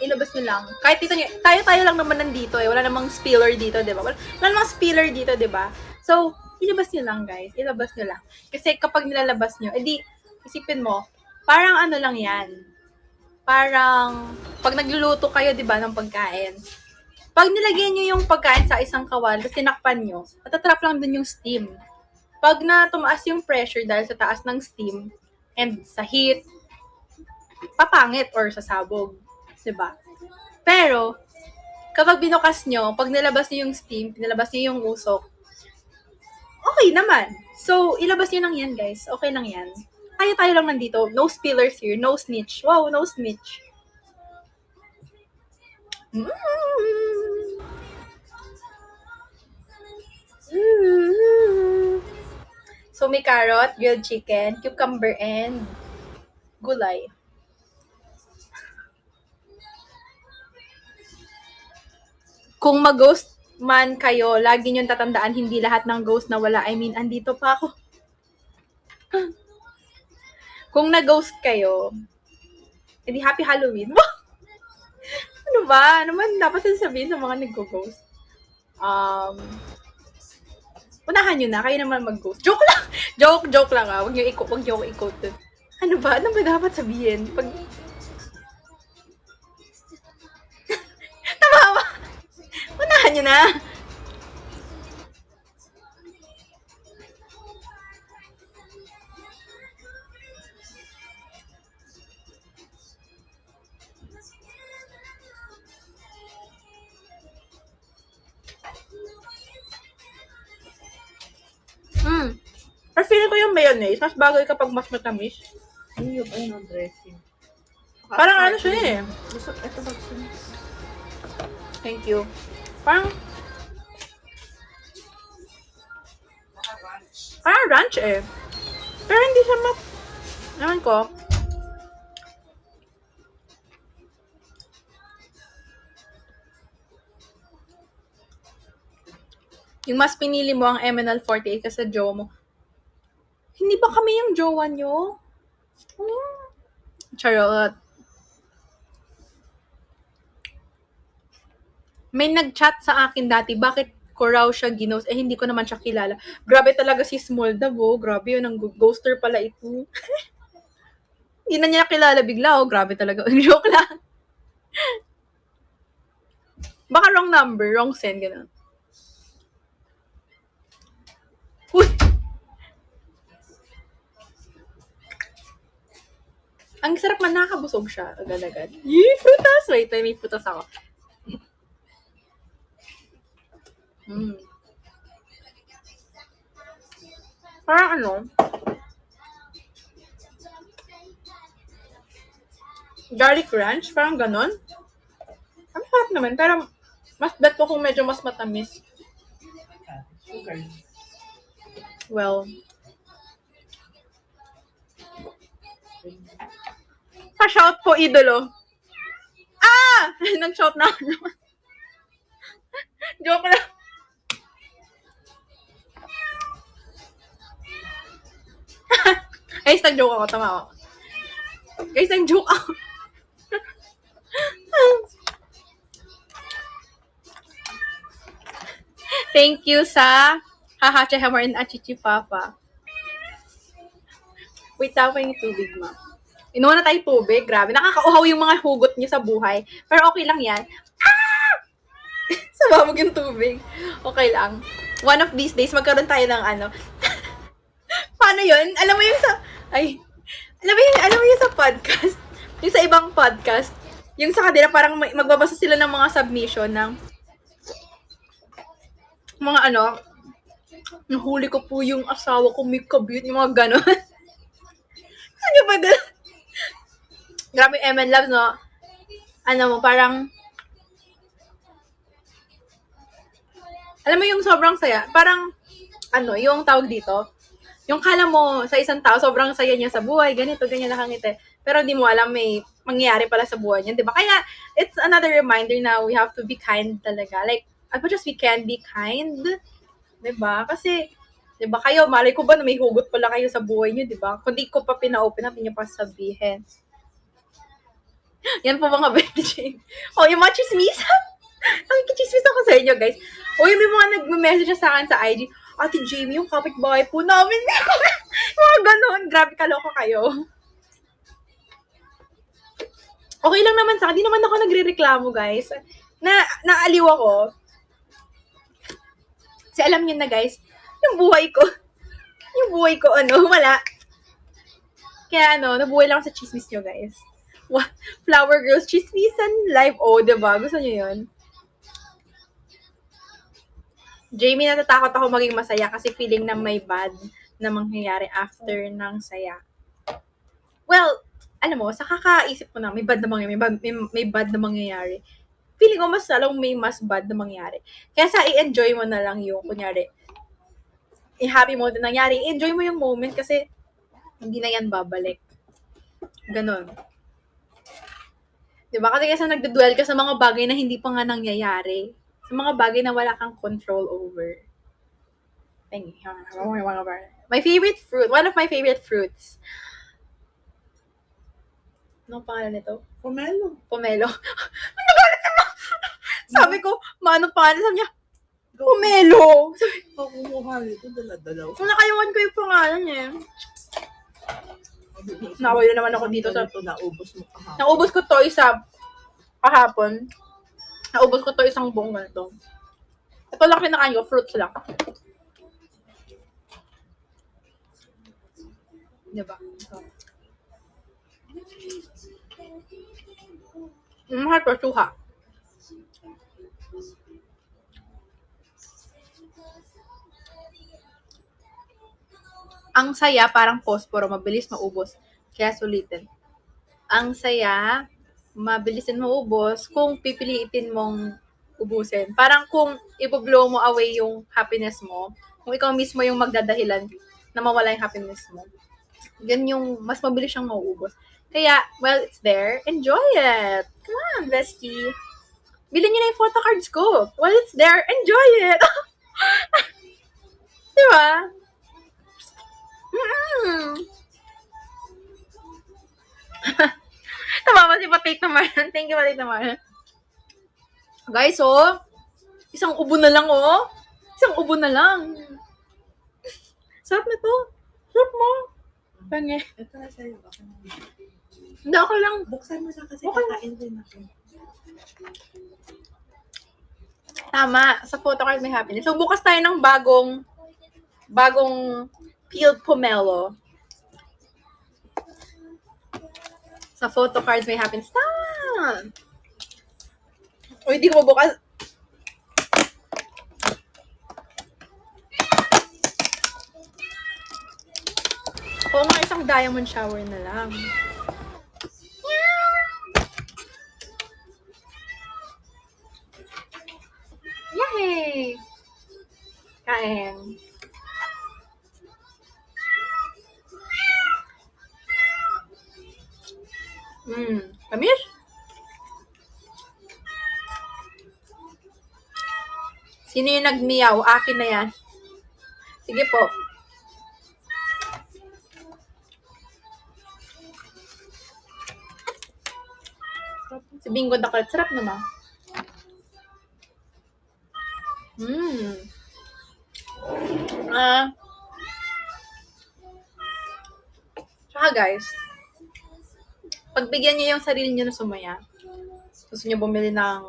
lang. Kahit dito nyo, tayo lang naman nandito eh. Wala namang spiller dito, di ba? Wala namang spiller dito, di ba? So, ilabas nyo lang, guys. Ilabas nyo lang. Kasi kapag nilalabas nyo, edi, isipin mo, parang ano lang yan. Parang, pag nagluluto kayo, di ba, ng pagkain, pag nilagyan nyo yung pagkain sa isang kawali, tapos tinakpan nyo, matatrap lang dun yung steam. Pag na tumaas yung pressure dahil sa taas ng steam, and sa heat, papangit or sasabog. Diba? Pero, kapag binukas nyo, pag nilabas nyo yung steam, nilabas nyo yung usok, okay naman. So, ilabas nyo lang yan, guys. Okay lang yan. Tayo lang nandito. No spillers here. No snitch. Wow, no snitch. So, may carrot, grilled chicken, cucumber, and gulay. Kung mag-ghost man kayo, lagi niyong tatandaan, hindi lahat ng ghost na wala. I mean, andito pa ako. Kung na-ghost kayo, edi happy Halloween. Ano ba? Ano man dapat sasabihin sa mga nag-ghost? Unahan nyo na. Kayo naman mag-ghost. Joke lang! Joke lang ah. Huwag nyo i-quote. Ano ba? Ano ba dapat sabihin? Tama ba? Unahan nyo na. Pero feeling ko yung mayonnaise, mas bagay kapag mas matamis. Ayun ang dressing. Parang ano siya eh. Ito ba? Thank you. Parang ranch eh. Pero hindi siya naman ko. Yung mas pinili mo ang MNL48 kasi jowa mo. Hindi ba kami yung jowa nyo? Charot. May nag-chat sa akin dati, bakit ko raw siya ginost? Eh, hindi ko naman siya kilala. Grabe talaga si Small Davo. Grabe yun, ang ghoster pala ito. Hindi na niya kilala bigla, oh. Grabe talaga. Joke lang. Baka wrong number, wrong send, gano'n. Uy! Ang sarap man, nakakabusog siya. Agad-agad. Yee, prutas! Wait, may prutas ako. Parang ano? Garlic ranch? Parang ganon? Ang sarap naman, pero mas bet ko kung medyo mas matamis. Sugar. Well, pa-shout po, idolo. Ah! Nag-shout na naman. Joke lang. Guys, nag-joke ako. Tama ako. Guys, nag-joke ako. Thank you sa Hahache Hammer and Achichi Papa. Wait, tapos yung tubig, ma. Inuha na tayo tubig. Grabe. Nakakauhaw yung mga hugot niyo sa buhay. Pero okay lang yan. Ah! Sababog yung tubig. Okay lang. One of these days, magkaroon tayo ng ano. Paano yun? Alam mo yung sa... Ay. Alam mo yung sa podcast? Yung sa ibang podcast. Yung sa kanila, parang magbabasa sila ng mga submission ng mga ano, nahuli ko po yung asawa ko, may kabit, yung mga gano'n. Ano ba doon? Grabe MN Loves, no? Ano mo, parang, alam mo yung sobrang saya, parang, ano, yung tawag dito, yung kala mo sa isang tao, sobrang saya niya sa buhay, ganito, ganyan nakangiti. Pero di mo alam, may mangyayari pala sa buhay niya, di ba? Kaya, it's another reminder na we have to be kind talaga. Like, as much as we can be kind, di ba? Kasi, di ba kayo, malay ko ba na may hugot pala kayo sa buhay niyo, di ba? Kung di ko pa pina-open up, hindi niyo pa sabihin. Yan po mga Benji. Oh, yung mga chismisa. Nakikichismis ako sa inyo, guys. O, yung may mga nag-message sa akin sa IG, Ate Jamie, yung kapitbahay po namin. Mga ganon. Grabe, kaloka kayo. Okay lang naman sa akin. Di naman ako nagre-reklamo, guys. Naaliw ako. Kasi alam niyo na, guys, yung buhay ko, wala. Kaya, nabuhay lang ako sa chismis nyo, guys. Flower Girls, chismisan live. Oh, diba? Gusto niyo yun? Jamie, natatakot ako maging masaya kasi feeling na may bad na mangyayari after ng saya. Well, alam mo, sa kakaisip ko na may bad na mangyayari, may bad na mangyayari. Feeling ko mas lalong may mas bad na mangyayari. Kaya sa i-enjoy mo na lang yung, kunyari, i-happy mo na nangyari, enjoy mo yung moment kasi hindi na yan babalik. Ganon. Diba? Kasi nagdudwell ka sa mga bagay na hindi pa nga nangyayari. Sa mga bagay na wala kang control over. My favorite fruit, one of my favorite fruits. Anong pangalan nito? Pomelo. Pomelo. Nagalit naman. Sabi ko, anong pangalan? Sabi niya, pomelo. Kumuha nito, dala-dalaw. Nakalimutan ko yung pangalan eh. Nawala naman ako dito sa... Naubos mo kahapon. Naubos ko to kahapon. Naubos ko to isang buong ganito. Ito lang kinakain ko, fruits lang. Diba? Mahal ko, suha. Ang saya, parang posporo, mabilis maubos. Kaya sulitin. Ang saya, mabilis din maubos kung pipilitin mong ubusin. Parang kung i-blow mo away yung happiness mo, kung ikaw mismo yung magdadahilan na mawala yung happiness mo, yan yung mas mabilis siyang mauubos. Kaya, while it's there, enjoy it. Come on, bestie. Bilhin niyo na yung photo cards ko. While it's there, enjoy it. Diba? Tama si Patate naman. Thank you, Patate naman. Guys, isang ubo na lang, Isang ubo na lang. Sarap na to. Sarap mo. Pange. Ito na sa'yo. Hindi, okay lang. Buksan mo na kasi Okay. kakain din ako. Tama. Sa photo card may happiness. So, bukas tayo ng bagong peeled pomelo. Sa photo card may happiness. Tama. O, hindi ko mabukas. Oo nga, isang diamond shower na lang. Yay! Kain. Tamis? Sino yung nagmiyaw? Akin na yan. Sige po. Si Bingo Dakot. Sarap naman. Tsaka guys, pagbigyan niyo yung sarili niyo na sumaya. Gusto niyo bumili ng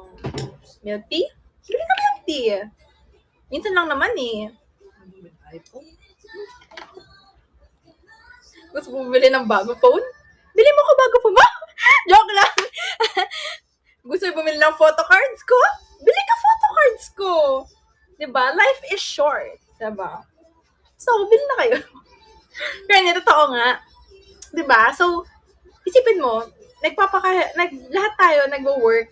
milk tea? Bili ka milk tea. Minsan lang naman eh. iPhone? Gusto mo bumili ng bago phone? Bili mo ko bago phone mo? Joke lang. Gusto mo bumili ng photo cards ko? Bili ka photo cards ko. Diba? Life is short. Diba? So, bili na kayo. Pero hindi, totoo nga. Diba? So, isipin mo, lahat tayo nagwo-work,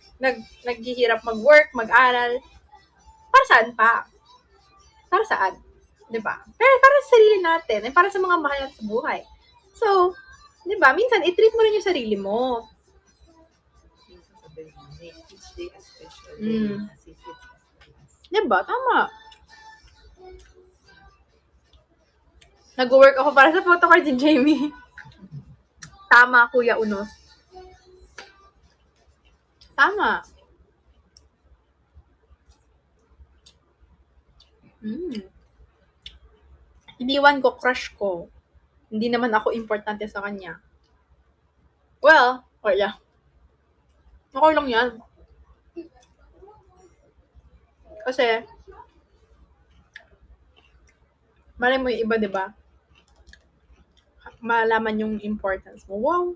naghihirap mag-work, mag-aral. Para saan pa? Para saan? Diba? Pero para sa sarili natin, para sa mga mahal natin sa buhay. So, diba, minsan, i-treat mo rin yung sarili mo. Each day a special day. Diba? Tama. Nag-work ako para sa photocard ni Jamie. Tama, Kuya Unos. Tama. Iniwan ko, crush ko. Hindi naman ako importante sa kanya. Well, yeah. Okay lang yan. Kasi, malay mo yung iba, diba? Malaman yung importance mo. Wow!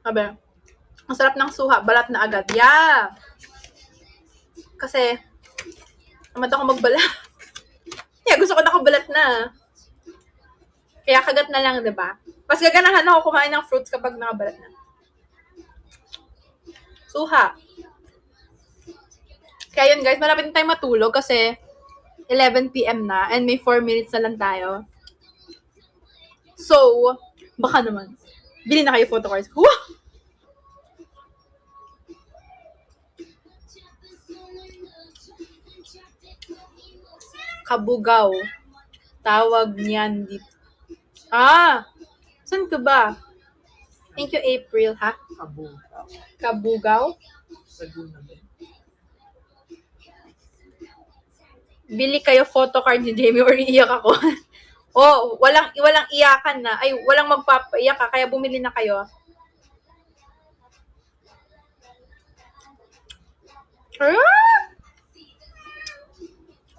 Sabi, ang sarap ng suha, balat na agad. Yeah! Kasi, tamad ako magbalat. Yeah, gusto ko nakabalat na. Kaya kagat na lang, diba? Mas gaganahan ako kumain ng fruits kapag nakabalat na. Suha. Kaya yun guys, malapit na tayo matulog kasi 11 p.m. na and may 4 minutes na lang tayo. So, baka naman, bili na kayo photocards. Wow! Kabugaw. Tawag niyan dito. Saan ka ba? Thank you, April, ha? Kabugaw? Laguna ba? Bili kayo photocard ni Jamie or iiyak ako. Walang iyakan na. Ay, walang magpapaiyak ka, kaya bumili na kayo.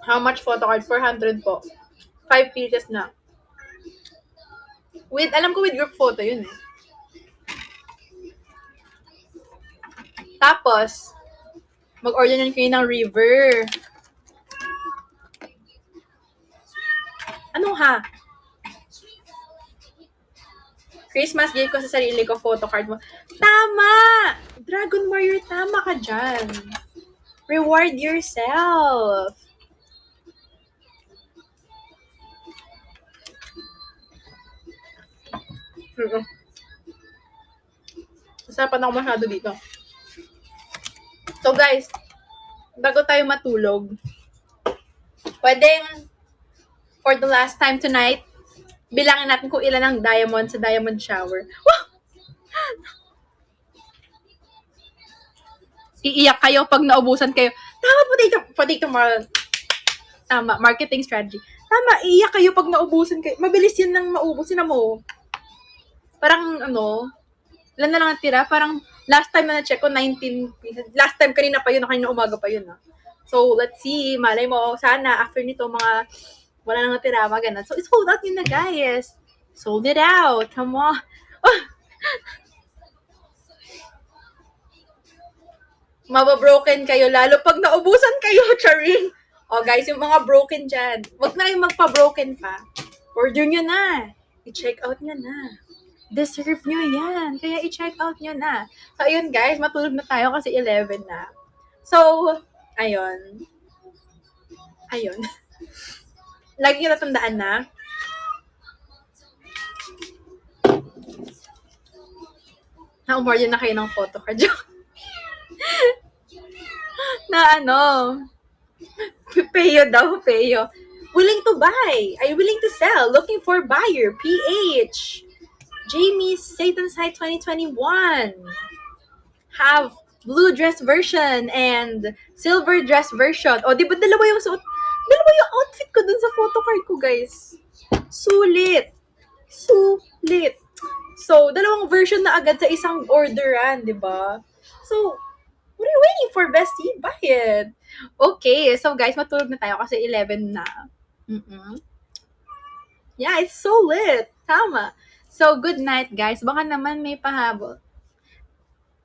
How much photocard? 400 po. 5 pieces na. Alam ko with group photo yun eh. Tapos, mag-order na kayo ng river. Anong ha? Christmas gift ko sa sarili ko, photocard mo. Tama! Dragon Warrior, tama ka dyan. Reward yourself. Usapan ako masyado dito. So guys, bago tayo matulog, pwedeng for the last time tonight, bilangin natin kung ilan ang diamond sa diamond shower. Woo! Iiyak kayo pag naubusan kayo. Tama, potato tama, marketing strategy. Tama, iiyak kayo pag naubusan kayo. Mabilis yun nang maubos. Yun na mo. Parang, ilan na lang natira? Parang, last time na na-check ko, 19 pieces. Last time, kanina pa yun, kanina umaga pa yun. So, let's see. Malay mo, sana, after nito, wala nang natira, mga ganun. So, it's sold out yun na, guys. Sold it out. Come on. Mababroken kayo, lalo pag naubusan kayo, charing. Guys, yung mga broken dyan, wag na kayong magpa-broken pa. Order nyo na. I-check out nyo na. Deserve nyo yan. Kaya i-check out nyo na. So, ayun guys, matulog na tayo kasi 11 na. So, ayun. Lagi nyo natandaan na, Na-umorder na kayo ng photocard. Na ano, Peyo daw, Peyo. Willing to buy. Ay, willing to sell. Looking for buyer. PH. Jamie's Satan's High 2021. Have blue dress version and silver dress version. O, di ba dalawa yung suot? Dalawa yung outfit ko dun sa photocard ko, guys. Sulit. Sulit. So, dalawang version na agad sa isang orderan, di ba? So, what are you waiting for, bestie? Buy it. Okay, so guys, matulog na tayo kasi 11 na. Yeah, it's so lit. Tama. So, good night, guys. Baka naman may pahabol.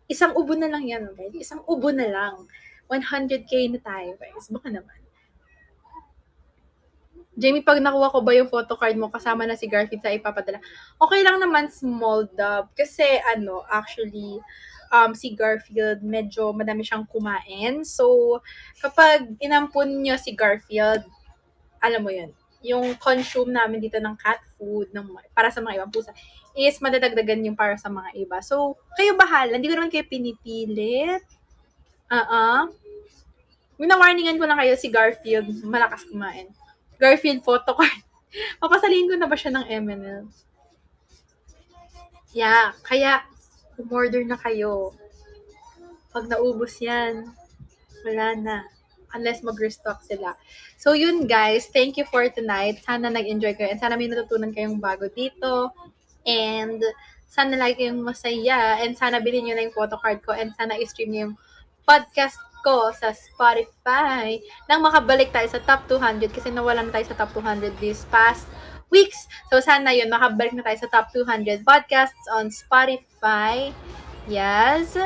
Isang ubo na lang yan, guys. Isang ubo na lang. 100K na tayo, guys. Baka naman. Jamie, pag nakuha ko ba yung photocard mo, kasama na si Garfield sa ipapadala? Okay lang naman, small dub. Kasi, actually, si Garfield, medyo madami siyang kumain. So, kapag inampun niyo si Garfield, alam mo yun, yung consume namin dito ng cat food para sa mga ibang pusa is madadagdagan yung para sa mga iba. So, kayo bahala. Hindi ko naman kayo pinipilit. Winawarningan ko lang kayo si Garfield. Malakas kumain. Garfield photocard. Papasalihin ko na ba siya ng M&M? Yeah, kaya umorder na kayo. Pag naubos yan, wala na. Unless mag-restock sila. So, yun guys. Thank you for tonight. Sana nag-enjoy kayo. And sana may natutunan kayong bago dito. And sana lagi kayong masaya. And sana bilhin nyo na yung photocard ko. And sana i-stream nyo yung podcast ko sa Spotify. Nang makabalik tayo sa top 200. Kasi nawalan na tayo sa top 200 this past weeks. So, sana yun. Makabalik na tayo sa top 200 podcasts on Spotify. Yes.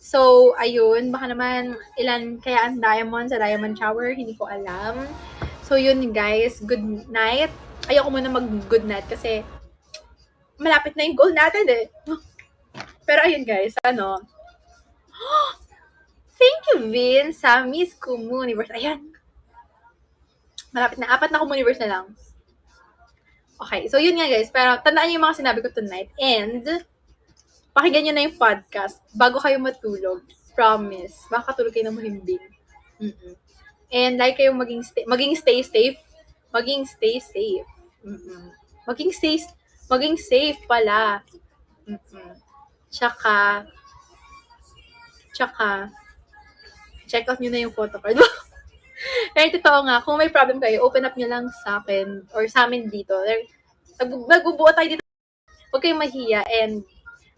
So, ayun, baka naman ilan kaya ang diamond sa diamond shower, hindi ko alam. So, yun guys, good night. Ayoko muna mag-good night kasi malapit na yung goal natin eh. Pero ayun guys, thank you, Vin, sa Miss Kumu Universe. Ayan. Malapit na, 4 na Kumu Universe na lang. Okay, so yun nga guys, pero tandaan niyo yung mga sinabi ko tonight. And, pakinggan nyo na yung podcast bago kayo matulog. Promise. Baka tulog kayo ng mahimbing. And like kayo maging stay safe. Maging stay safe. Maging safe pala. Tsaka, check out nyo na yung photocard. Pero totoo nga, kung may problem kayo, open up nyo lang sa akin or sa amin dito. Nagbubuo tayo dito. Huwag kayong mahiya and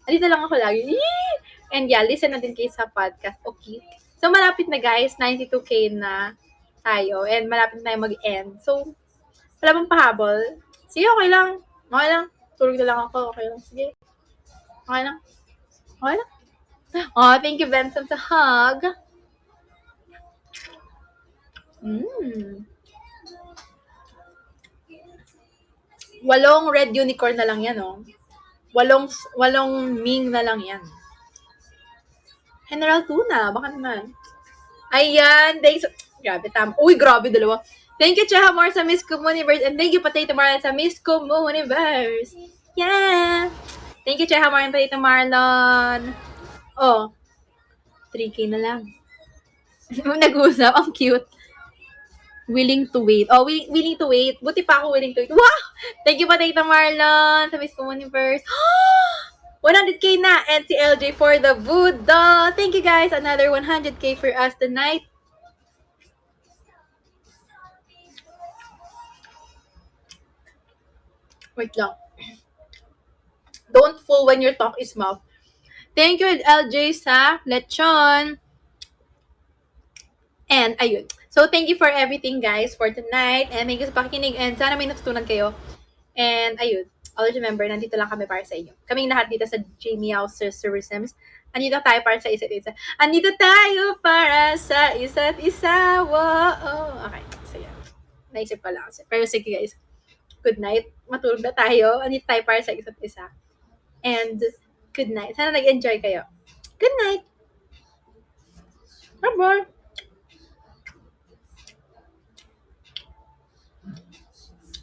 andito lang ako lagi. And yeah, listen na din kayo sa podcast. Okay. So, malapit na guys. 92K na tayo. And malapit na tayo mag-end. So, wala bang pahabol? Sige, okay lang. Okay lang. Tulog na lang ako. Okay lang. Sige. Okay lang. Okay lang. Oh, thank you, Benson, sa hug. 8 red unicorn na lang yan, oh. 8 Ming na lang yan. General Tuna, baka naman. Ayan, thanks. Grabe, Uy, grabe, dalawa. Thank you, Cheha Moore sa Miss Kumu Universe. And thank you, Potato Marlon sa Miss Kumu Universe. Yeah! Thank you, Cheha Moore and Potato Marlon. Oh, 3K na lang. Nag-usap, ang cute. Willing to wait. Oh, willing to wait. Buti pa ako willing to wait. Wow! Thank you, Potato Marlon sa Miss Kumu Universe. 100K na and si LJ for the Buddha. Thank you guys. Another 100K for us tonight. Wait lang. Don't fool when your talk is mouth. Thank you, LJ, sa lechon. And ayun. So, thank you for everything, guys, for tonight. And thank you sa pakikinig. And sana may natutunan kayo. And ayun. Always remember, nandito lang kami para sa inyo. Kaming lahat dito sa Jamie House Services. Andito tayo para sa isa't isa. Andito tayo para sa isa't isa. Wow. Okay. So, yan. Naisip ko lang. Pero sige, guys. Good night. Matulog na tayo. Andito tayo para sa isa't isa. And good night. Sana nag-enjoy kayo. Good night. Bye-bye.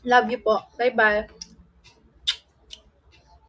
Love you po. Bye-bye.